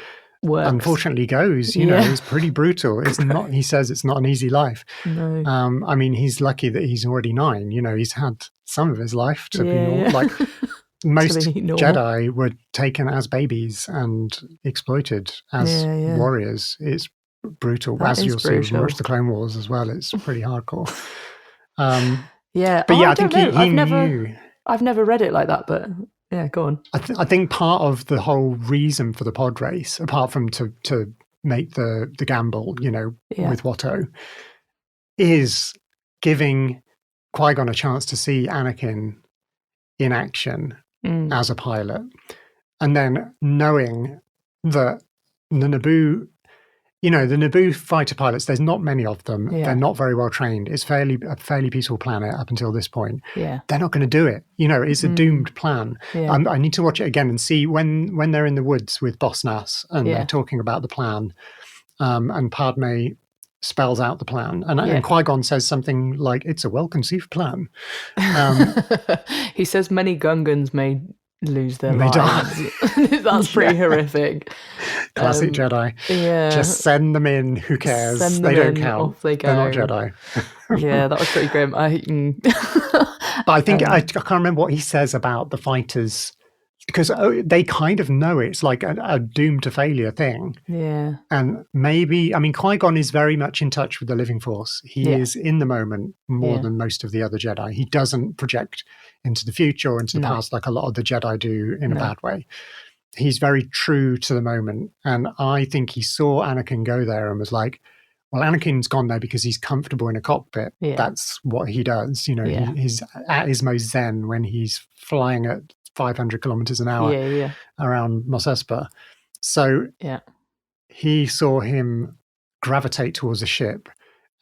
works. Unfortunately goes. You know, it's pretty brutal. It's not. He says it's not an easy life. No. I mean, he's lucky that he's already 9. You know, he's had some of his life to be normal. Like most Jedi were taken as babies and exploited as warriors. It's brutal. As you'll see when you watch the Clone Wars as well, it's pretty hardcore. But I think he knew. I've never read it like that, but yeah, go on. I think part of the whole reason for the pod race, apart from to make the gamble, you know, with Watto, is giving Qui-Gon a chance to see Anakin in action as a pilot, and then knowing that the Naboo. You know, the Naboo fighter pilots, there's not many of them. They're not very well trained. It's a fairly peaceful planet up until this point. Yeah. They're not going to do it. You know, it's a doomed plan. Yeah. I need to watch it again and see when they're in the woods with Boss Nass and they're talking about the plan. And Padme spells out the plan. And Qui-Gon says something like, it's a well-conceived plan. He says many Gungans may lose their lives. That's pretty horrific. Classic Jedi. Yeah. Just send them in. Who cares? They don't count. Off they go. They're not Jedi. Yeah, that was pretty grim. But I think I can't remember what he says about the fighters, because they kind of know it's like a doomed to failure thing. Yeah. And maybe, I mean, Qui-Gon is very much in touch with the living force. He is in the moment more than most of the other Jedi. He doesn't project into the future or into the past like a lot of the Jedi do in a bad way. He's very true to the moment. And I think he saw Anakin go there and was like, well, Anakin's gone there because he's comfortable in a cockpit. Yeah. That's what he does. You know, he's at his most zen when he's flying at 500 kilometers an hour around Mos Espa. So he saw him gravitate towards a ship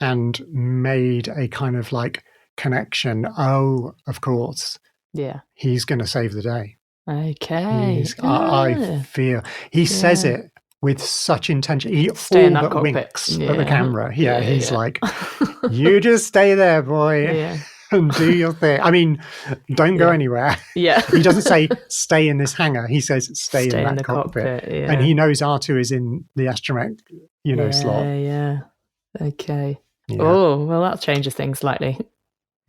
and made a kind of like connection. Oh, of course. Yeah. He's going to save the day. Okay. I feel he says it with such intention. He stay all but cockpit. Winks at the camera. He's like, you just stay there, boy, and do your thing. I mean, don't go anywhere. Yeah. He doesn't say stay in this hangar. He says stay in that cockpit. And he knows R2 is in the astromech, slot. Yeah. Okay. Yeah. Oh, well, that changes things slightly.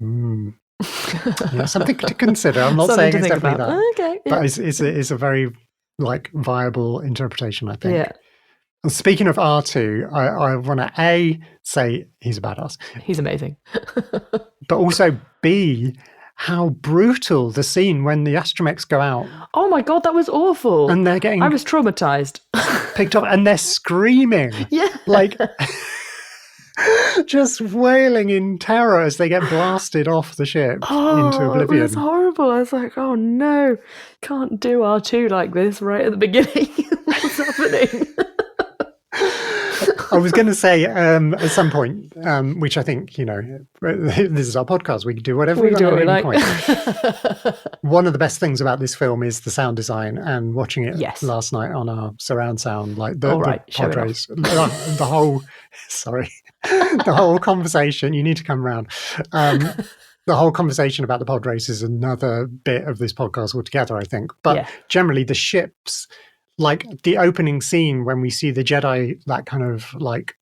Something to consider. I'm not saying it's definitely that. Okay. Yeah. But it's a very viable interpretation, I think. Yeah. And speaking of R2, I want to say he's a badass. He's amazing. But also B, how brutal the scene when the astromechs go out. Oh my God, that was awful. And they're getting... I was traumatized. Picked up and they're screaming. Yeah. Like... just wailing in terror as they get blasted off the ship into oblivion. It was horrible. I was like, oh no, can't do R2 like this right at the beginning. What's happening? I was going to say at some point, which I think, this is our podcast. We can do whatever we do at any point. One of the best things about this film is the sound design, and watching it last night on our surround sound, like the Padres, the whole conversation. You need to come around. The whole conversation about the pod race is another bit of this podcast altogether, I think. But generally, the ships, like the opening scene when we see the Jedi, that kind of like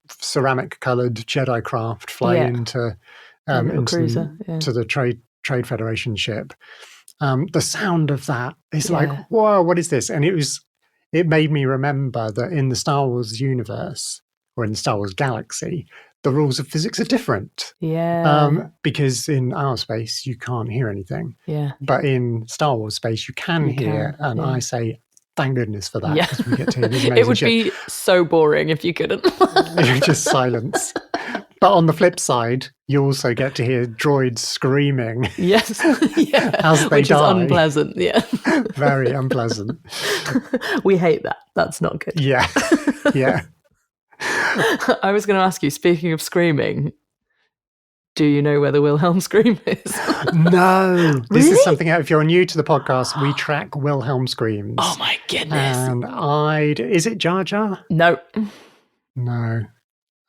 ceramic colored Jedi craft fly into the Trade Federation ship. The sound of that is like, whoa, what is this? And it made me remember that in the Star Wars universe, or in the Star Wars galaxy, the rules of physics are different. Yeah. Because in our space, you can't hear anything. Yeah. But in Star Wars space, you can hear. And I say, thank goodness for that. Yeah. We get to hear these amazing it would be so boring if you couldn't. Just silence. But on the flip side, you also get to hear droids screaming. Yes. As they Which die. Is unpleasant. Yeah. Very unpleasant. We hate that. That's not good. Yeah. Yeah. I was going to ask you, speaking of screaming, do you know where the Wilhelm scream is? No. This is something, if you're new to the podcast, we track Wilhelm screams. Oh my goodness. And is it Jar Jar? No. No.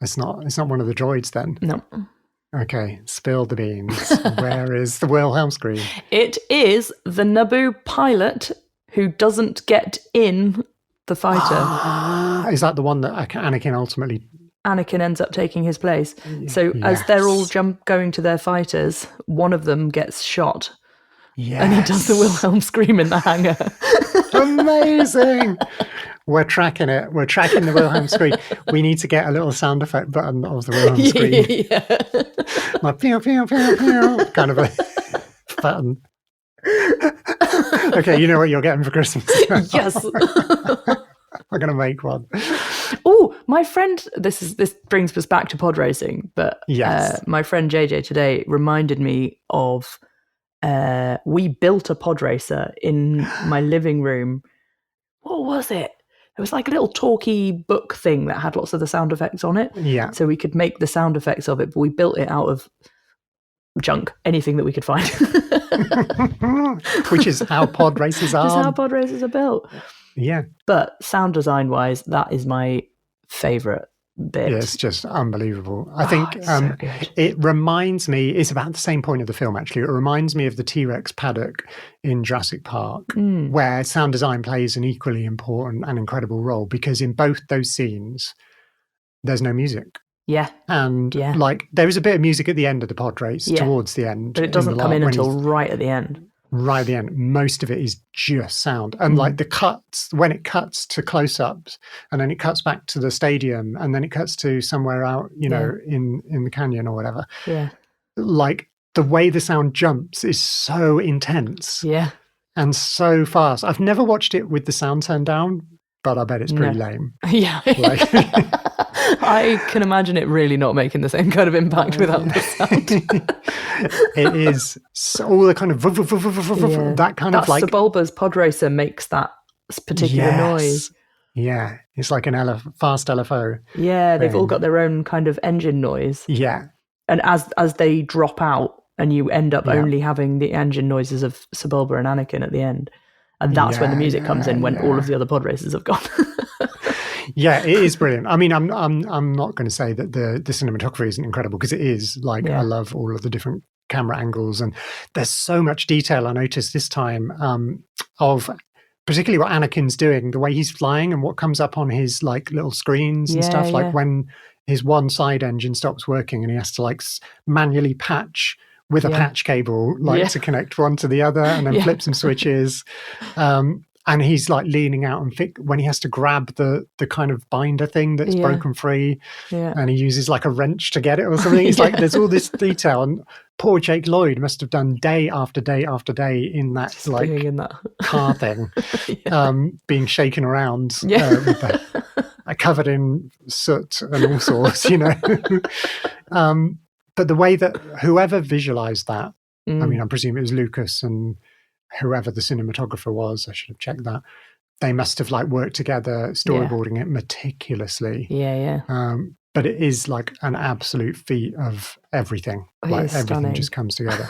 It's not one of the droids then? No. Okay, spill the beans. Where is the Wilhelm scream? It is the Naboo pilot who doesn't get in the fighter. Is that the one that Anakin ends up taking his place? So as they're all going to their fighters, one of them gets shot. Yes. And he does the Wilhelm scream in the hangar. Amazing. We're tracking it. We're tracking the Wilhelm scream. We need to get a little sound effect button of the Wilhelm scream. Yeah. Like pew, pew, pew, pew, kind of a button. Okay, you know what you're getting for Christmas. Yes. We're going to make one. Oh, my friend, this brings us back to pod racing, but my friend JJ today reminded me of we built a pod racer in my living room. What was it? It was like a little talkie book thing that had lots of the sound effects on it. Yeah. So we could make the sound effects of it, but we built it out of junk, anything that we could find. Which is how pod races are. Which is how pod races are built. Yeah. But sound design wise, that is my favourite bit. It's just unbelievable. I think so it reminds me, it's about the same point of the film actually, it reminds me of the T-Rex paddock in Jurassic Park, where sound design plays an equally important and incredible role, because in both those scenes there's no music. Yeah. And like there is a bit of music at the end of the pod race, towards the end. But it doesn't come in until right at the end. Right at the end. Most of it is just sound. And like the cuts, when it cuts to close-ups, and then it cuts back to the stadium, and then it cuts to somewhere out, you know, in the canyon or whatever. Yeah. Like the way the sound jumps is so intense. Yeah. And so fast. I've never watched it with the sound turned down, but I bet it's pretty lame. Yeah. Like, I can imagine it really not making the same kind of impact without the sound. It is all the kind of that kind of like Sebulba's pod racer makes that particular noise. Yeah, it's like an fast LFO. Yeah, they've all got their own kind of engine noise. Yeah, and as they drop out, and you end up only having the engine noises of Sebulba and Anakin at the end, and that's when the music comes in when all of the other pod racers have gone. Yeah, it is brilliant. I mean, I'm not going to say that the cinematography isn't incredible, because it is. Like, I love all of the different camera angles, and there's so much detail I noticed this time of particularly what Anakin's doing, the way he's flying and what comes up on his like little screens and stuff. Like when his one side engine stops working and he has to like manually patch with a patch cable, like to connect one to the other, and then flip some switches. And he's like leaning out and when he has to grab the kind of binder thing that's broken free, and he uses like a wrench to get it or something. It's like there's all this detail, and poor Jake Lloyd must have done day after day after day in that just like in that car thing, being shaken around, covered in soot and all sorts, you know. But the way that whoever visualized that, I mean, I presume it was Lucas and whoever the cinematographer was, I should have checked that. They must have like worked together, storyboarding it meticulously. But it is like an absolute feat of everything. Like everything stunning. Just comes together.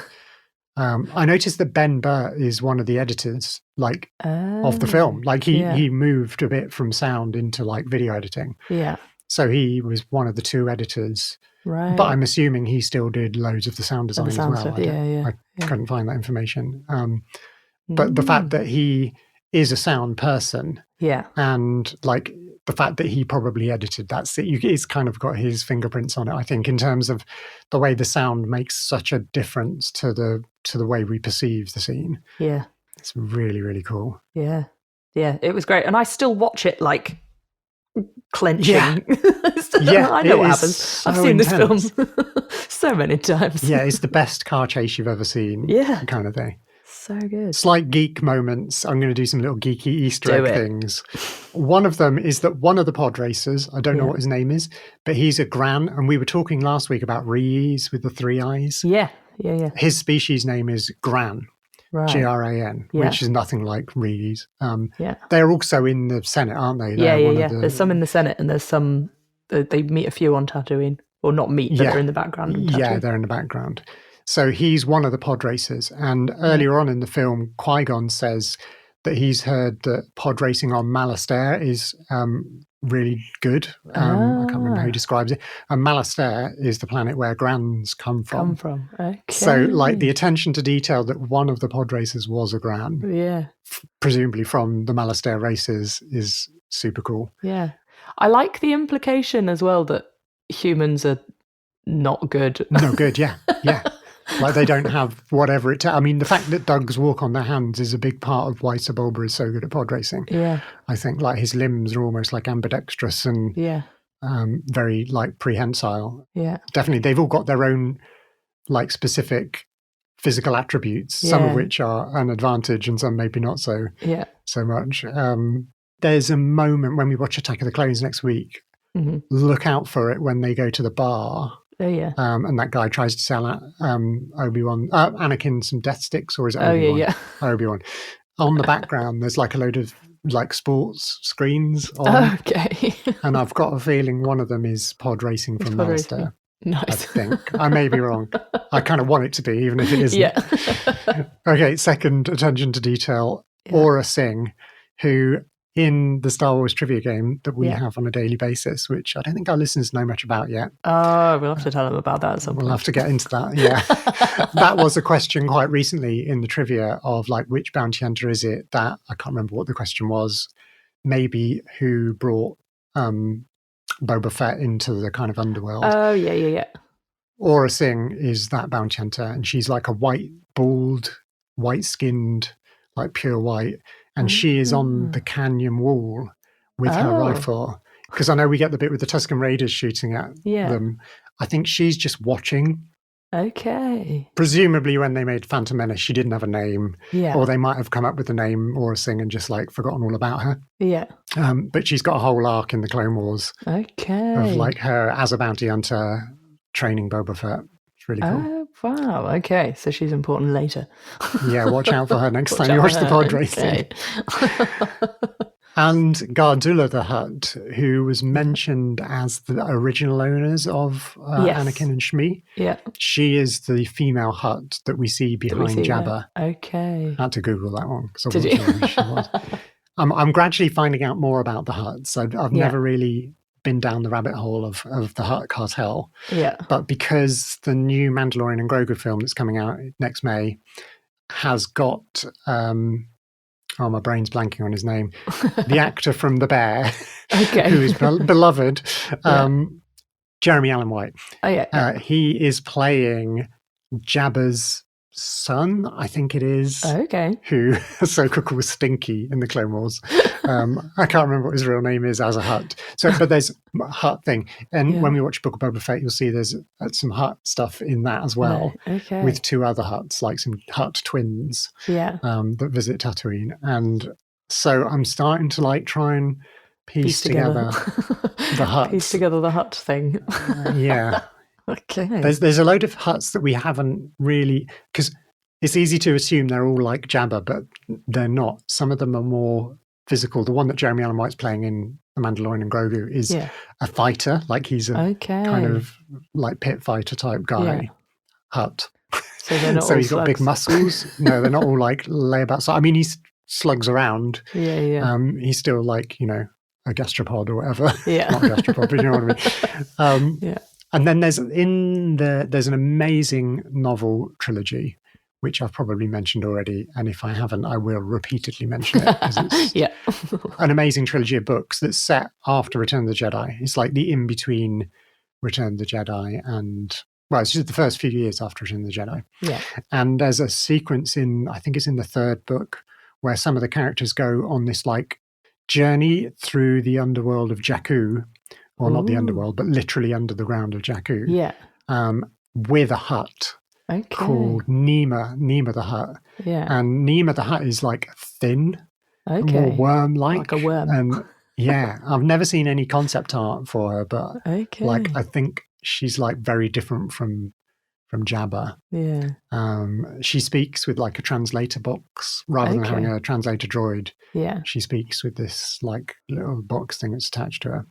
I noticed that Ben Burtt is one of the editors, like of the film. Like he moved a bit from sound into like video editing. Yeah. So he was one of the two editors. Right. But I'm assuming he still did loads of the sound design as well. Stuff, I couldn't find that information. But the fact that he is a sound person, and like the fact that he probably edited that, he's kind of got his fingerprints on it, I think, in terms of the way the sound makes such a difference to the way we perceive the scene. Yeah. It's really, really cool. Yeah. Yeah, it was great. And I still watch it like clenching. I know what happens. So I've seen intense. This film so many times. Yeah, it's the best car chase you've ever seen. Yeah. Kind of thing. So good. Slight geek moments. I'm going to do some little geeky Easter egg things. One of them is that one of the pod racers, I don't know what his name is, but he's a Gran, and we were talking last week about Rees with the 3 eyes. Yeah. His species name is Gran. Right. Gran, which is nothing like Rees. They're also in the Senate, aren't they? Yeah. There's some in the Senate, and there's some, they meet a few on Tatooine. Or not meet, but they're in the background. Yeah, they're in the background. So he's one of the pod racers. And earlier on in the film, Qui-Gon says that he's heard that pod racing on Malastare is really good. I can't remember how he describes it. And Malastare is the planet where Grans come from. Okay. So like the attention to detail that one of the pod racers was a Gran, presumably from the Malastare races, is super cool. Yeah. I like the implication as well that humans are not good. No good, yeah. Like they don't have whatever it I mean, the fact that Dogs walk on their hands is a big part of why Sebulba is so good at pod racing. Yeah. I think like his limbs are almost like ambidextrous and very like prehensile. Yeah. Definitely. They've all got their own like specific physical attributes, some of which are an advantage and some maybe not so much. There's a moment when we watch Attack of the Clones next week. Mm-hmm. Look out for it when they go to the bar. Oh yeah. And that guy tries to sell Obi-Wan, Anakin some death sticks, or is it Obi-Wan? Obi-Wan. On the background, there's like a load of like sports screens on. Okay. And I've got a feeling one of them is pod racing from Malastare. Nice. I think. I may be wrong. I kind of want it to be, even if it isn't. Yeah. Okay, second attention to detail, Aura Singh, who in the Star Wars trivia game that we have on a daily basis, which I don't think our listeners know much about yet. Oh, we'll have to tell them about that at some point. We'll have to get into that, yeah. That was a question quite recently in the trivia of like, which bounty hunter is it that, I can't remember what the question was, maybe who brought Boba Fett into the kind of underworld. Oh, yeah. Aura Singh is that bounty hunter, and she's like a white, bald, white-skinned, like pure white, and she is on the canyon wall with her rifle. Because I know we get the bit with the Tusken Raiders shooting at them. I think she's just watching. Okay. Presumably when they made Phantom Menace, she didn't have a name. Yeah. Or they might have come up with the name Aura Singh and just like forgotten all about her. Yeah. But she's got a whole arc in the Clone Wars. Okay. Of like her as a bounty hunter training Boba Fett. It's really cool. Oh, wow. Okay. So she's important later. Yeah, watch out for her next time you watch the pod racing. And Gardula the Hutt, who was mentioned as the original owners of Anakin and Shmi. Yeah. She is the female Hutt that we see behind Jabba. Okay. I had to Google that one because I wasn't sure who she was. I'm gradually finding out more about the Hutts. I've never really been down the rabbit hole of the Hutt cartel. Yeah. But because the new Mandalorian and Grogu film that's coming out next May has got... my brain's blanking on his name. The actor from The Bear, who is beloved, Jeremy Allen White. Oh, yeah. He is playing Jabba's son, I think it is. Okay. Who Ahsoka calls Stinky in the Clone Wars. I can't remember what his real name is as a Hutt. But there's a Hutt thing. And when we watch Book of Boba Fett, you'll see there's some Hutt stuff in that as well. Okay. With two other Hutts, like some Hutt twins that visit Tatooine. And so I'm starting to like try and piece together the Hutts. Piece together the Hutt thing. Yeah. Okay. There's a load of Hutts that we haven't really, because it's easy to assume they're all like Jabba, but they're not. Some of them are more physical. The one that Jeremy Allen White's playing in The Mandalorian and Grogu is a fighter, like he's a kind of like pit fighter type guy, Hutt. So they're not so all he's got big muscles. No, they're not all like layabout. So I mean, he slugs around. Yeah. He's still like, a gastropod or whatever. Yeah. Not a gastropod, but you know what I mean. Yeah. And then there's an amazing novel trilogy, which I've probably mentioned already, and if I haven't, I will repeatedly mention it. It's an amazing trilogy of books that's set after Return of the Jedi. It's like the in-between Return of the Jedi and, well, it's just the first few years after Return of the Jedi. Yeah. And there's a sequence I think it's in the third book, where some of the characters go on this like journey through the underworld of Jakku. Well, not the underworld, but literally under the ground of Jakku. Yeah. With a Hutt called Nima the Hutt. Yeah. And Nima the Hutt is like thin, more worm-like. Like a worm. And I've never seen any concept art for her, but like I think she's like very different from Jabba. Yeah. She speaks with like a translator box rather than having a translator droid. Yeah. She speaks with this like little box thing that's attached to her.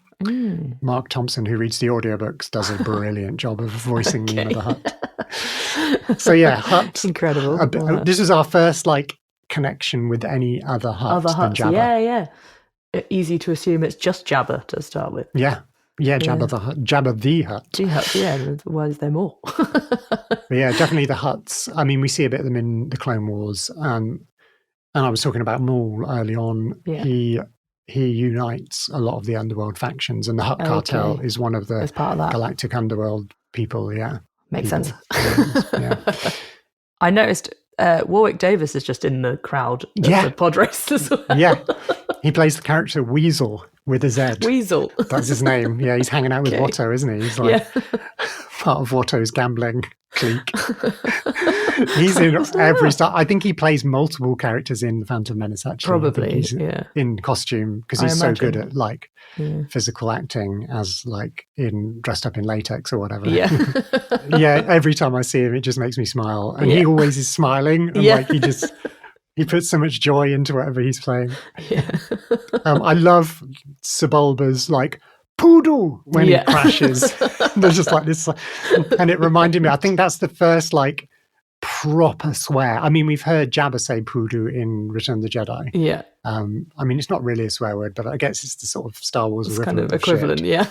Mark Thompson, who reads the audiobooks, does a brilliant job of voicing Nima the Hutt. So Hutt. Incredible. This is our first like connection with any other Hutt than Jabba. Yeah. Easy to assume it's just Jabba to start with. Yeah, Jabba the Hutt. Jabba the Hutt. The Hutt, yeah. Why is there more? Yeah, definitely the Hutts. I mean, we see a bit of them in the Clone Wars. And I was talking about Maul early on. Yeah. He unites a lot of the underworld factions, and the Hutt cartel is one of the galactic underworld people. Yeah, makes sense. Yeah. I noticed Warwick Davis is just in the crowd of the pod race as well. Yeah, he plays the character Weasel with a Z. Weasel, that's his name. Yeah, he's hanging out with Watto, isn't he? He's like part of Watto's gambling clique. He's in every style. I think he plays multiple characters in The Phantom Menace, actually. Probably, he's in costume because he's so good at like physical acting as like dressed up in latex or whatever. Yeah. Yeah, every time I see him, it just makes me smile. And he always is smiling. And like he puts so much joy into whatever he's playing. Yeah. I love Sebulba's like, poodle when he crashes. There's just like this, and it reminded me, I think that's the first like proper swear. I mean, we've heard Jabba say poodoo in Return of the Jedi. Yeah. I mean, it's not really a swear word, but I guess it's the sort of Star Wars equivalent. Kind of equivalent, yeah.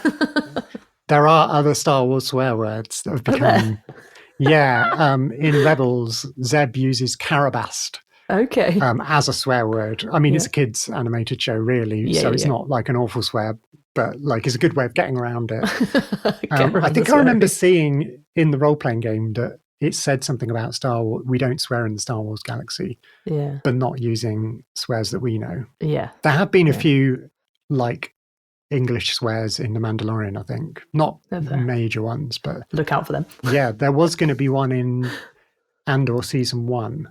There are other Star Wars swear words that have become... Yeah, in Rebels, Zeb uses carabast. Okay. As a swear word. I mean, it's a kids' animated show, really, so it's not like an awful swear, but like it's a good way of getting around it. I think I remember seeing in the role-playing game that it said something about Star Wars. We don't swear in the Star Wars galaxy, but not using swears that we know. Yeah. There have been a few like English swears in The Mandalorian, I think. Not major ones, but... Look out for them. Yeah, there was going to be one in Andor Season 1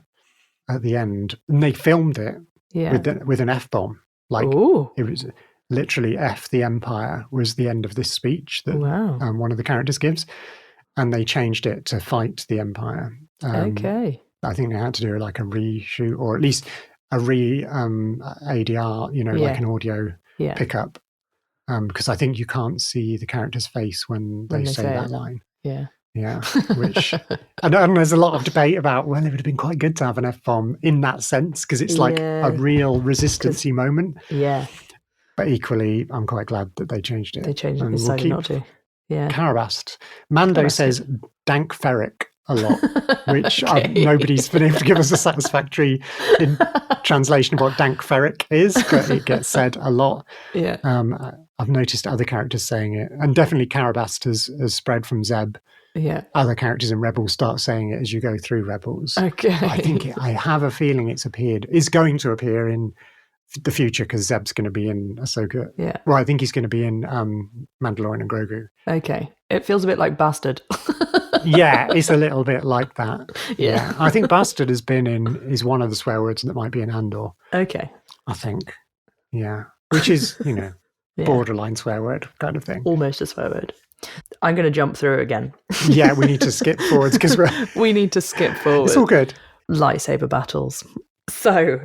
at the end. And they filmed it with an F-bomb. Like, it was literally F the Empire was the end of this speech that one of the characters gives. And they changed it to fight the Empire. Okay. I think they had to do like a reshoot, or at least a ADR, like an audio pickup. Because I think you can't see the character's face when they say that line. Yeah. Yeah. Which, and there's a lot of debate about, well, it would have been quite good to have an F-bomb in that sense, because it's like a real resistance-y moment. Yeah. But equally, I'm quite glad that they changed it. They changed it, decided not to. Yeah. Carabast. Mando says dank ferric a lot, which nobody's been able to give us a satisfactory translation of what dank ferric is, but it gets said a lot. Yeah. I've noticed other characters saying it, and definitely Carabast has spread from Zeb. Yeah. Other characters in Rebels start saying it as you go through Rebels. Okay. I have a feeling it's going to appear in the future, because Zeb's going to be in Ahsoka. Yeah. Well, I think he's going to be in Mandalorian and Grogu. Okay. It feels a bit like Bastard. Yeah, it's a little bit like that. Yeah. I think Bastard is one of the swear words that might be in Andor. Okay. I think. Yeah. Which is, borderline swear word kind of thing. Almost a swear word. I'm going to jump through again. Yeah, we need to skip forwards because we need to skip forward. It's all good. Lightsaber battles. So,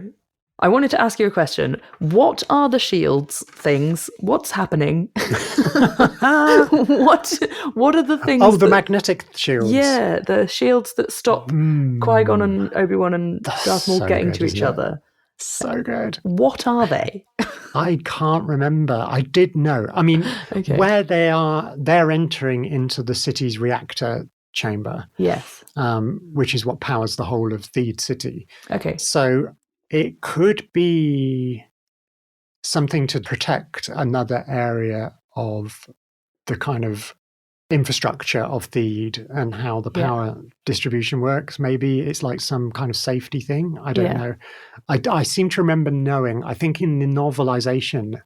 I wanted to ask you a question. What are the shields things? What's happening? What are the things? Oh, the magnetic shields. Yeah, the shields that stop Qui-Gon and Obi-Wan and Darth Maul getting to each other. So good. What are they? I can't remember. I did know. I mean, where they're entering into the city's reactor chamber. Yes. Which is what powers the whole of Theed City. Okay. So it could be something to protect another area of the kind of infrastructure of Theed and how the power distribution works. Maybe it's like some kind of safety thing. I don't know. I seem to remember knowing, I think in the novelization,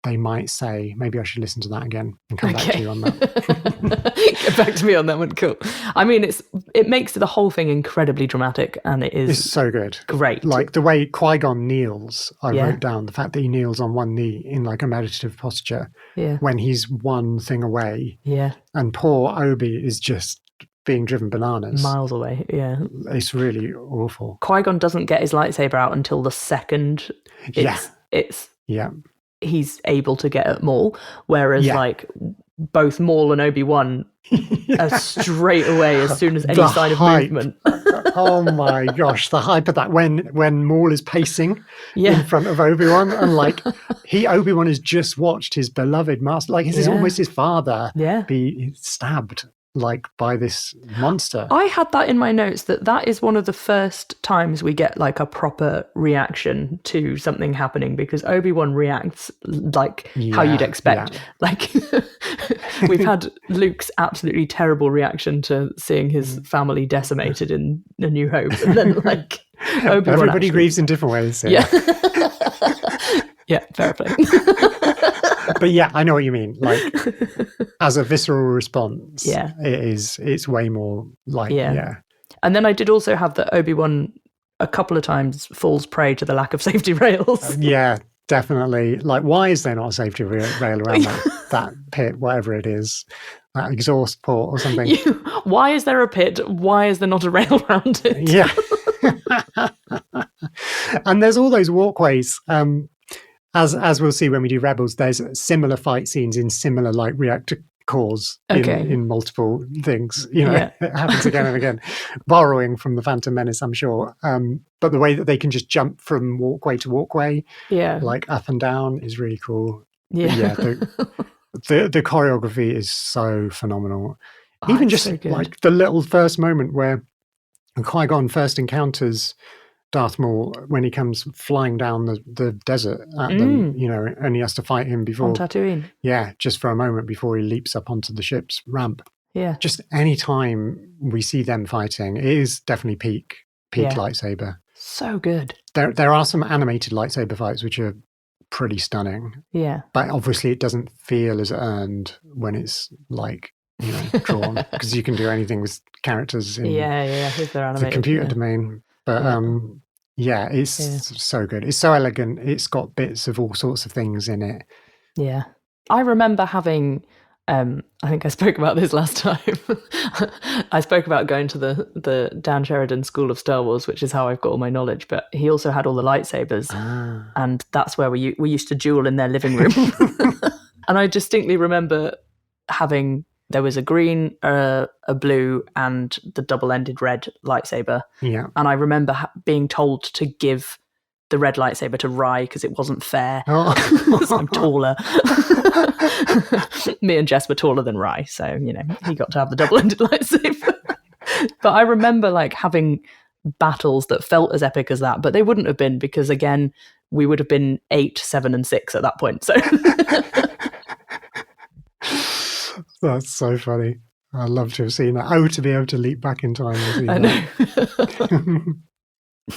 they might say, maybe I should listen to that again and come back to you on that. Get back to me on that one. Cool. I mean, it makes the whole thing incredibly dramatic, and it's so good. Great. Like the way Qui-Gon kneels, I wrote down the fact that he kneels on one knee in like a meditative posture when he's one thing away. Yeah. And poor Obi is just being driven bananas. Miles away, yeah. It's really awful. Qui-Gon doesn't get his lightsaber out until the second he's able to get at Maul, whereas like both Maul and Obi-Wan are straight away as soon as any sign of movement. Oh my gosh, the hype of that when Maul is pacing in front of Obi-Wan, and like Obi-Wan has just watched his beloved master, like this is almost his father be stabbed like by this monster. I had that in my notes that is one of the first times we get like a proper reaction to something happening, because Obi-Wan reacts like how you'd expect. Like we've had Luke's absolutely terrible reaction to seeing his family decimated in A New Hope, and then like Obi-Wan everybody grieves in different ways. Yeah. Yeah, fair play. But yeah, I know what you mean. Like, as a visceral response, it's way more like, And then I did also have that Obi-Wan a couple of times falls prey to the lack of safety rails. Yeah, definitely. Like, why is there not a safety rail around that pit, whatever it is, that exhaust port or something? Why is there a pit? Why is there not a rail around it? Yeah. And there's all those walkways. As we'll see when we do Rebels, there's similar fight scenes in similar like reactor cause in multiple things. It happens again and again, borrowing from the Phantom Menace, I'm sure. But the way that they can just jump from walkway to walkway, like up and down, is really cool. Yeah, the choreography is so phenomenal. Even just so like the little first moment where Qui-Gon first encounters Darth Maul when he comes flying down the desert at them, and he has to fight him before on Tatooine. Yeah, just for a moment before he leaps up onto the ship's ramp. Yeah. Just any time we see them fighting, it is definitely peak lightsaber. So good. There are some animated lightsaber fights which are pretty stunning. Yeah. But obviously it doesn't feel as earned when it's like, drawn, because you can do anything with characters in if they're animated, the computer domain. But it's so good. It's so elegant. It's got bits of all sorts of things in it. Yeah. I remember having, I think I spoke about this last time. I spoke about going to the Dan Sheridan School of Star Wars, which is how I've got all my knowledge. But he also had all the lightsabers. And that's where we used to duel in their living room. And I distinctly remember there was a green, a blue, and the double-ended red lightsaber. Yeah. And I remember being told to give the red lightsaber to Rye because it wasn't fair. I'm taller. Me and Jess were taller than Rye, so he got to have the double-ended lightsaber. But I remember having battles that felt as epic as that, but they wouldn't have been because again we would have been 8, 7, and 6 at that point. So that's so funny. I'd love to have seen that. To be able to leap back in time and see that. Know.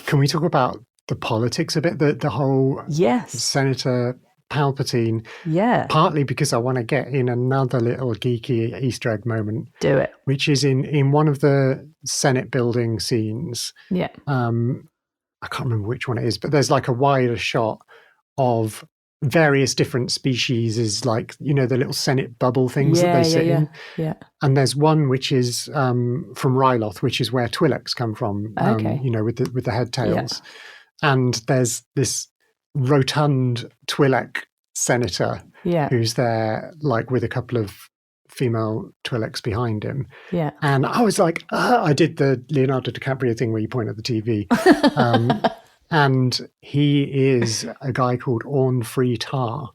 Can we talk about the politics a bit? The whole Senator Palpatine. Yeah. Partly because I want to get in another little geeky Easter egg moment. Do it. Which is in one of the Senate building scenes. Yeah. I can't remember which one it is, but there's like a wider shot of various different species, is like the little Senate bubble things that they sit in. Yeah. And there's one which is from Ryloth, which is where Twi'leks come from. With the head tails. Yeah. And there's this rotund Twi'lek senator who's there with a couple of female Twi'leks behind him. Yeah. And I was like, I did the Leonardo DiCaprio thing where you point at the TV. And he is a guy called Orn Free Tar,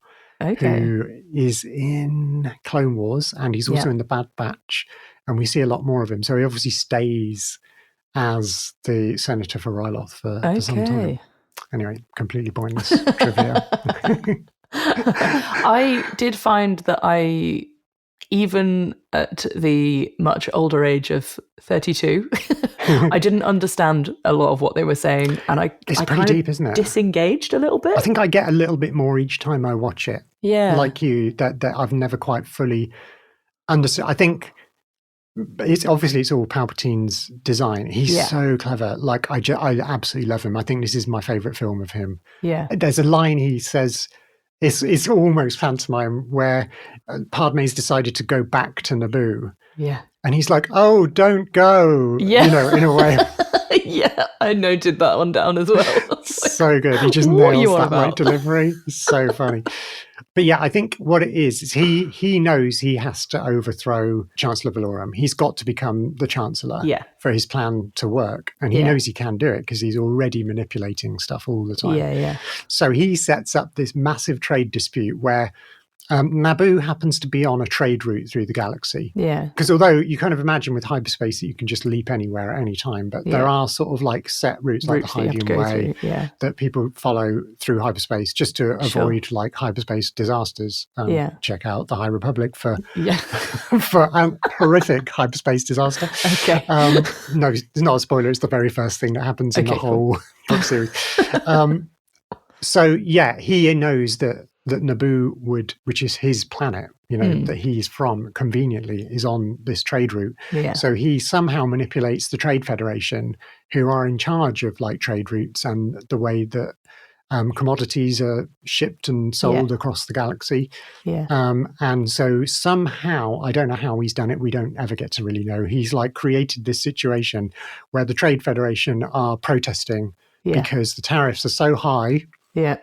who is in Clone Wars, and he's also in the Bad Batch, and we see a lot more of him. So he obviously stays as the senator for Ryloth for some time. Anyway, completely pointless trivia. I did find that even at the much older age of 32, I didn't understand a lot of what they were saying, and it's pretty deep, isn't it? Disengaged a little bit. I think I get a little bit more each time I watch it. Yeah, like you, that I've never quite fully understood. I think it's all Palpatine's design. He's so clever. I absolutely love him. I think this is my favorite film of him. Yeah, there's a line he says. It's almost pantomime where Padme's decided to go back to Naboo. Yeah. And he's like, "Oh, don't go." Yeah. In a way. Yeah, I noted that one down as well. So good. He just nails that right delivery. It's so funny. But yeah, I think what it is he knows he has to overthrow Chancellor Valorum. He's got to become the Chancellor for his plan to work. And he knows he can do it because he's already manipulating stuff all the time. Yeah. So he sets up this massive trade dispute where Naboo happens to be on a trade route through the galaxy. Yeah. Because although you kind of imagine with hyperspace that you can just leap anywhere at any time, but there are sort of set routes like the Hydian Way that people follow through hyperspace just to avoid hyperspace disasters. Check out the High Republic for for a horrific hyperspace disaster. Okay. No, it's not a spoiler. It's the very first thing that happens in the whole book series. So he knows that Naboo which is his planet, that he's from, conveniently is on this trade route. Yeah. So he somehow manipulates the Trade Federation, who are in charge of trade routes and the way that commodities are shipped and sold across the galaxy. Yeah. And so somehow, I don't know how he's done it. We don't ever get to really know. He's created this situation where the Trade Federation are protesting because the tariffs are so high. Yeah.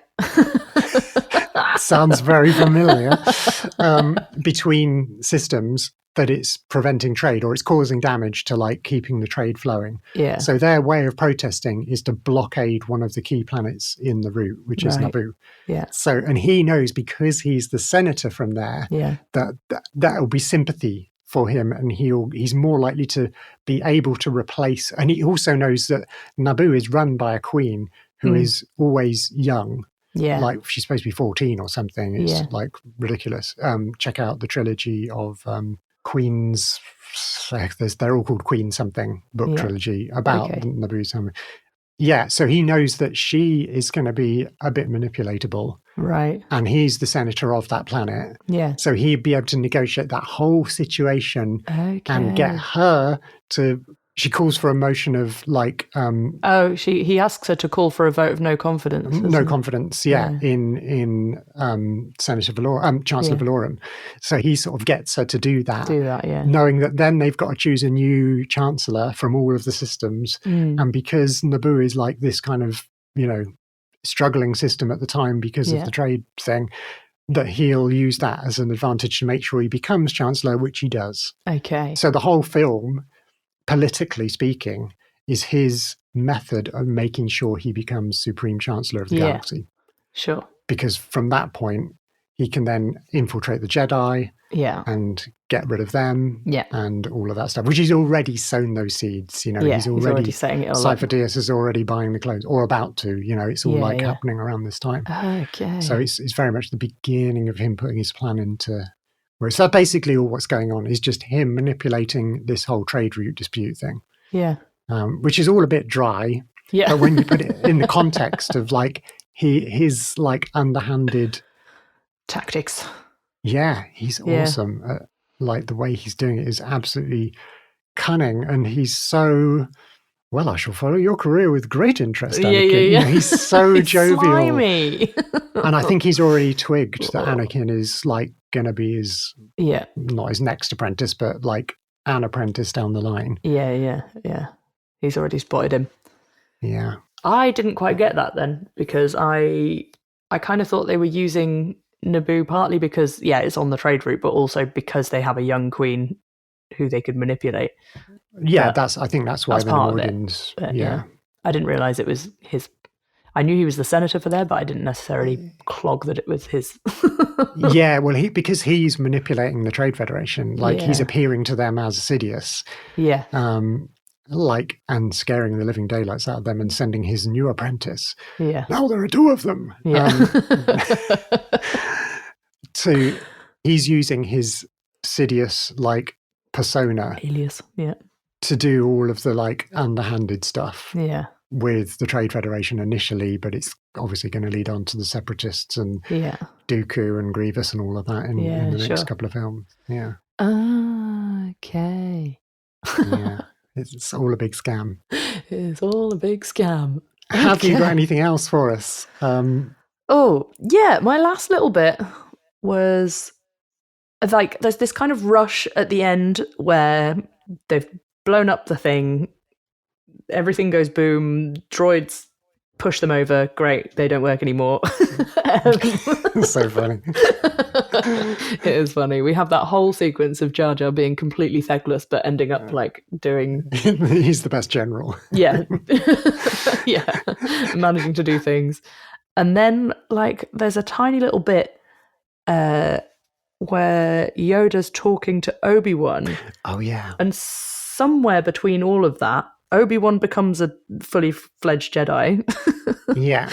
sounds very familiar, between systems that it's preventing trade or it's causing damage to like keeping the trade flowing. Yeah. So their way of protesting is to blockade one of the key planets in the route, which is Naboo. Yeah. So, and he knows because he's the senator from there, that will be sympathy for him, and he's more likely to be able to replace. And he also knows that Naboo is run by a queen who is always young. Yeah. Like she's supposed to be 14 or something. It's like ridiculous. Check out the trilogy of Queen's, they're all called Queen something book trilogy about Naboo's family. Yeah, so he knows that she is going to be a bit manipulatable. Right. And he's the senator of that planet. Yeah. So he'd be able to negotiate that whole situation and get her to... She calls for a motion of like... he asks her to call for a vote of no confidence. No confidence, in Senator Valorum, Chancellor Valorum. So he sort of gets her to do that, knowing that then they've got to choose a new chancellor from all of the systems. And because Naboo is like this kind of, struggling system at the time because of the trade thing, that he'll use that as an advantage to make sure he becomes chancellor, which he does. Okay. So the whole film, politically speaking, is his method of making sure he becomes Supreme Chancellor of the Galaxy. Sure. Because from that point, he can then infiltrate the Jedi and get rid of them and all of that stuff, which he's already sown those seeds. He's already setting it all up. Cypher Diaz is already buying the clothes, or about to. It's all happening around this time. Okay. So it's very much the beginning of him putting his plan into... So basically all what's going on is just him manipulating this whole trade route dispute thing. Yeah. Which is all a bit dry. Yeah. But when you put it in the context of like his like underhanded tactics. Yeah, he's awesome. Like the way he's doing it is absolutely cunning, and he's so... Well, I shall follow your career with great interest, Anakin. Yeah. He's so he's jovial. Slimy. And I think he's already twigged that Anakin is like going to be his... not his next apprentice, but like an apprentice down the line. Yeah. He's already spotted him. Yeah. I didn't quite get that then, because I kind of thought they were using Naboo partly because, it's on the trade route, but also because they have a young queen who they could manipulate. Yeah, I think that's why the Nemoidians... Yeah. I didn't realise it was his... I knew he was the senator for there, but I didn't necessarily clog that it was his. Yeah, well, because he's manipulating the Trade Federation. Like, he's appearing to them as Sidious. Yeah. And scaring the living daylights out of them and sending his new apprentice. Yeah. Now there are two of them. Yeah. So he's using his Sidious, like, persona. Alias, to do all of the like underhanded stuff with the Trade Federation initially, but it's obviously going to lead on to the Separatists and Dooku and Grievous and all of that in the next couple of films. Yeah. Okay. Yeah. It's all a big scam. It's all a big scam. Have you got anything else for us? My last little bit was like there's this kind of rush at the end where they've blown up the thing, everything goes boom, droids push them over, great, they don't work anymore. So funny. It is funny. We have that whole sequence of Jar Jar being completely thankless but ending up like doing... He's the best general. Yeah. Managing to do things. And then like there's a tiny little bit where Yoda's talking to Obi-Wan. Oh, yeah. And somewhere between all of that, Obi-Wan becomes a fully fledged Jedi. Yeah.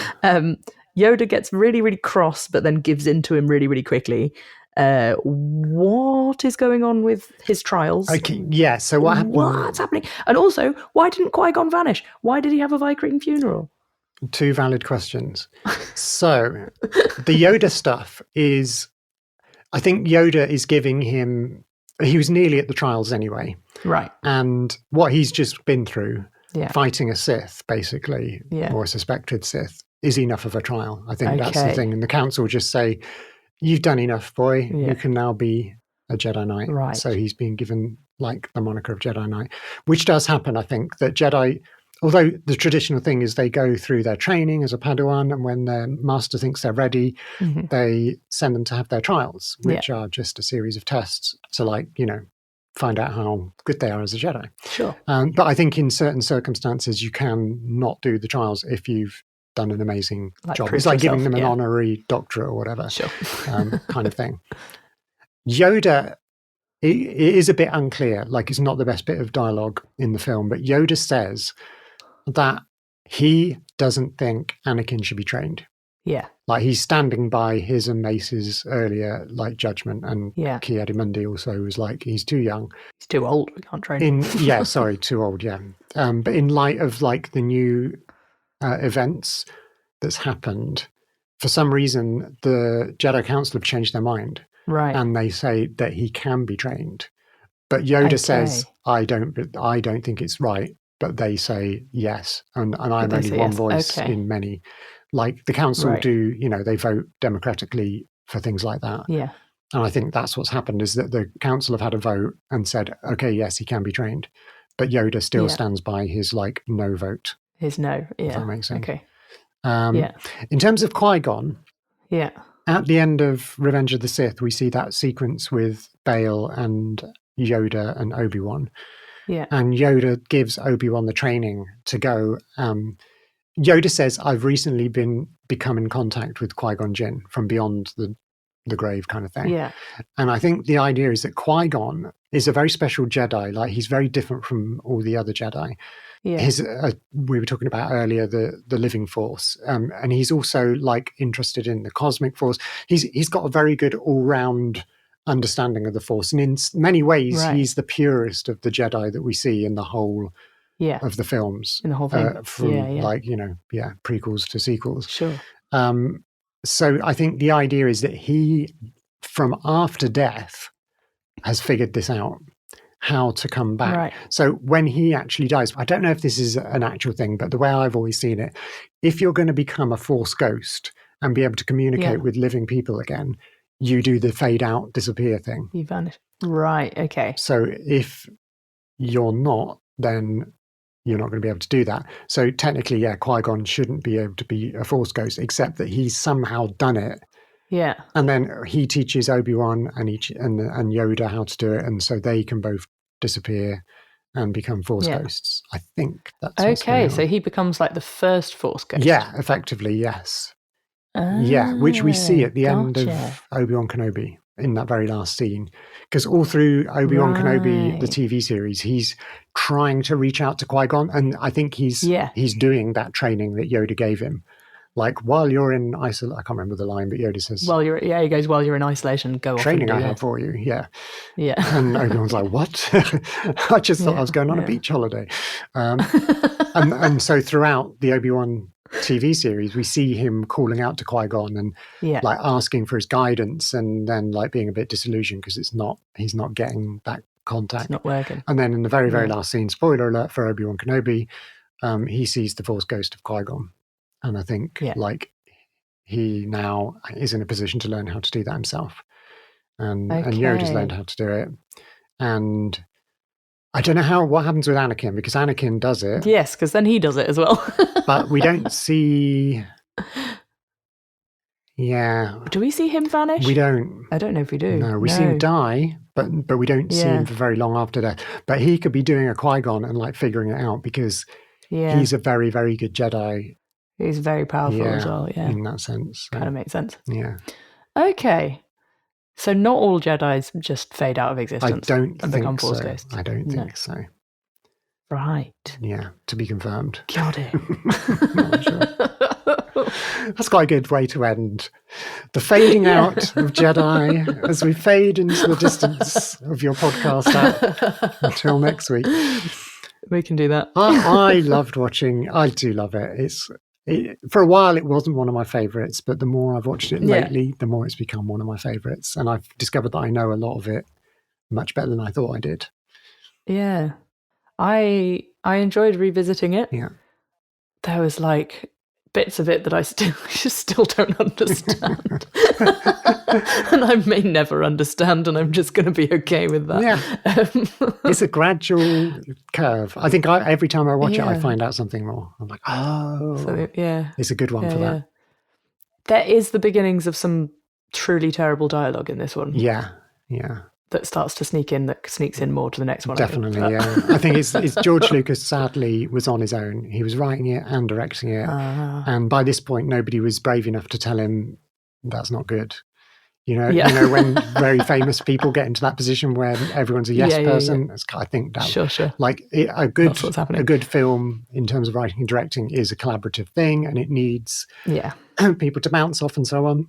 Yoda gets really, really cross, but then gives in to him really, really quickly. What is going on with his trials? Okay, yeah, so what happened? What's happening? And also, why didn't Qui-Gon vanish? Why did he have a Vicrine funeral? Two valid questions. So, the Yoda stuff is... I think Yoda is giving him... He was nearly at the trials anyway. Right. And what he's just been through, fighting a Sith, basically, or a suspected Sith, is enough of a trial. I think that's the thing. And the council just say, you've done enough, boy. You can now be a Jedi Knight. Right. So he's been given, like, the moniker of Jedi Knight, which does happen, I think, that Jedi... although the traditional thing is they go through their training as a Padawan, and when their master thinks they're ready, they send them to have their trials, which are just a series of tests to find out how good they are as a Jedi. Sure. But I think in certain circumstances, you can not do the trials if you've done an amazing job. It's like giving them an honorary doctorate or whatever, sure. kind of thing. Yoda, it is a bit unclear. Like, it's not the best bit of dialogue in the film, but Yoda says that he doesn't think Anakin should be trained. Yeah. Like, he's standing by his and Mace's earlier judgment, and Ki-Adi-Mundi also was like, he's too young. He's too old. We can't train him. Too old. Yeah. But in light of the new events that's happened, for some reason the Jedi Council have changed their mind, right? And they say that he can be trained. But Yoda says, "I don't think it's right." But they say yes, and I'm only one voice in many. Like the council do, they vote democratically for things like that. Yeah. And I think that's what's happened, is that the council have had a vote and said, okay, yes, he can be trained. But Yoda still stands by his no vote. His no, yeah. If that makes sense. Okay. In terms of Qui-Gon, at the end of Revenge of the Sith, we see that sequence with Bail and Yoda and Obi-Wan. Yeah. And Yoda gives Obi-Wan the training to go. Yoda says, I've recently become in contact with Qui-Gon Jinn from beyond the grave, kind of thing. Yeah. And I think the idea is that Qui-Gon is a very special Jedi. Like, he's very different from all the other Jedi. Yeah. We were talking about earlier the living force, and he's also interested in the cosmic force. He's got a very good all-round understanding of the force, and in many ways he's the purest of the Jedi that we see in the whole of the films, in the whole thing, from prequels to sequels. Sure. So I think the idea is that he, from after death, has figured this out, how to come back. Right. So when he actually dies, I don't know if this is an actual thing, but the way I've always seen it, if you're going to become a Force ghost and be able to communicate with living people again, you do the fade out, disappear thing. You vanish. Right, okay. So if you're not, then you're not going to be able to do that. So technically, Qui-Gon shouldn't be able to be a Force ghost, except that he's somehow done it. Yeah. And then he teaches Obi-Wan and Yoda how to do it, and so they can both disappear and become Force ghosts. I think that's okay. So he becomes like the first Force ghost. Yeah, effectively, yes. Which we see at the end of Obi-Wan Kenobi in that very last scene, because all through Obi-Wan Kenobi, the TV series, he's trying to reach out to Qui-Gon, and I think he's doing that training that Yoda gave him. Like, while you're in isolation, I can't remember the line, but Yoda says, he goes, while you're in isolation, go off training and do I have for you. Yeah. And Obi-Wan's like, what? I just thought I was going on a beach holiday. And so throughout the Obi-Wan TV series, we see him calling out to Qui-Gon and asking for his guidance, and then being a bit disillusioned because he's not getting that contact. It's not working. And then in the very, very last scene, spoiler alert for Obi-Wan Kenobi, he sees the Force ghost of Qui-Gon. And I think he now is in a position to learn how to do that himself. And Yoda's learned how to do it. And I don't know what happens with Anakin, because Anakin does it. Yes, because then he does it as well. But we don't see... Yeah. Do we see him vanish? We don't. I don't know if we do. No, we see him die, but we don't see him for very long after death. But he could be doing a Qui-Gon and figuring it out, because he's a very, very good Jedi. He's very powerful as well, in that sense. Kind of makes sense. Yeah. Okay. So not all Jedis just fade out of existence and become Force ghosts. I don't think so. Right. Yeah, to be confirmed. Got it. Not sure. That's quite a good way to end the fading out of Jedi as we fade into the distance of your podcast app. Until next week. We can do that. I loved watching. I do love it. For a while, it wasn't one of my favourites, but the more I've watched it lately, the more it's become one of my favourites. And I've discovered that I know a lot of it much better than I thought I did. Yeah. I enjoyed revisiting it. Yeah. There was bits of it that I still don't understand. And I may never understand, and I'm just going to be okay with that. Yeah. It's a gradual curve. I think every time I watch it, I find out something more. I'm like, it's a good one for that. There is the beginnings of some truly terrible dialogue in this one. Yeah. That starts to sneaks in more to the next one. Definitely, I think it's George Lucas, sadly, was on his own. He was writing it and directing it. And by this point, nobody was brave enough to tell him that's not good. You know, when very famous people get into that position where everyone's a yes person, I think that sure. Like a good film in terms of writing and directing is a collaborative thing, and it needs people to bounce off and so on.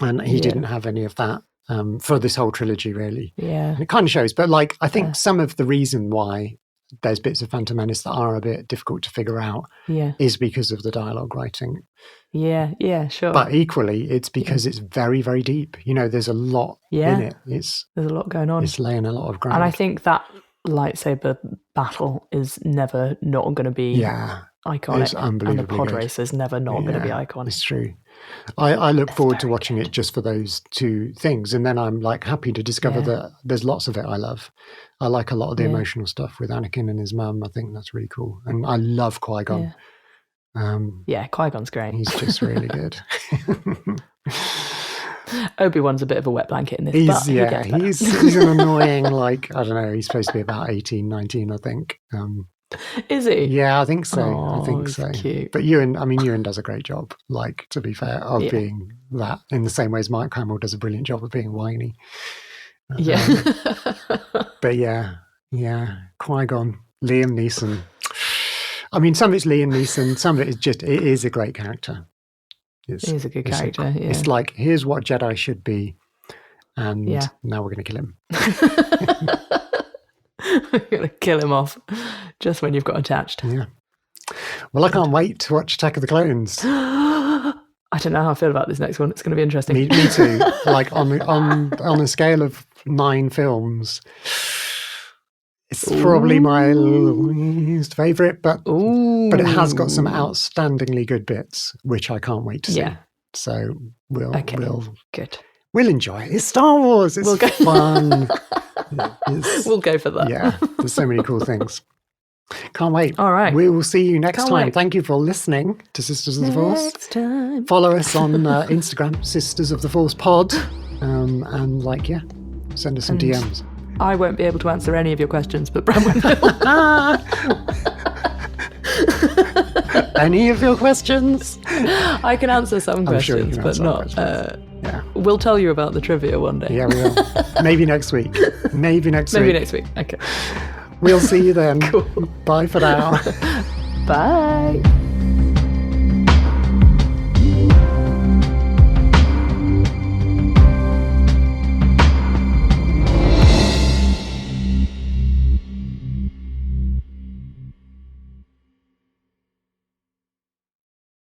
And he didn't have any of that. For this whole trilogy, really. Yeah. And it kind of shows. But like, I think some of the reason why there's bits of Phantom Menace that are a bit difficult to figure out is because of the dialogue writing. Yeah, sure. But equally, it's because it's very, very deep. You know, there's a lot in it. There's a lot going on. It's laying a lot of ground. And I think that lightsaber battle is never not going to be iconic. It's unbelievably and the pod good. race is never not going to be iconic. It's true. I look forward to watching it just for those two things, and then I'm like happy to discover that there's lots of it I love. I like a lot of the emotional stuff with Anakin and his mum. I think that's really cool, and I love Qui-Gon. Qui-Gon's great. He's just really good. Obi-Wan's a bit of a wet blanket in this. He's an annoying, like, I don't know, he's supposed to be about 18, 19, I think. Is he? Yeah, I think so. I think so. Cute. But Ewan does a great job, like, to be fair, of being that, in the same way as Mark Hamill does a brilliant job of being whiny. But Qui-Gon, Liam Neeson. I mean, some of it's Liam Neeson, some of it is just, it is a great character. He's a good character, It's like, here's what Jedi should be, and now we're going to kill him. We're going to kill him off just when you've got attached. Yeah. Well, I can't wait to watch Attack of the Clones. I don't know how I feel about this next one. It's going to be interesting. Me too. Like on a scale of 9 films, it's probably my least favourite, but it has got some outstandingly good bits, which I can't wait to see. So we'll enjoy it. It's Star Wars. It's fun. We'll go for that. Yeah, there's so many cool things. Can't wait. All right. We will see you next time. Thank you for listening to Sisters of the Force. Next time. Follow us on Instagram, Sisters of the Force Pod. And send us some DMs. I won't be able to answer any of your questions, but Branwen will. Any of your questions? I can answer some questions, but not. We'll tell you about the trivia one day. Yeah, we will. Maybe next week. Maybe next week. Okay. We'll see you then. Cool. Bye for now. Bye.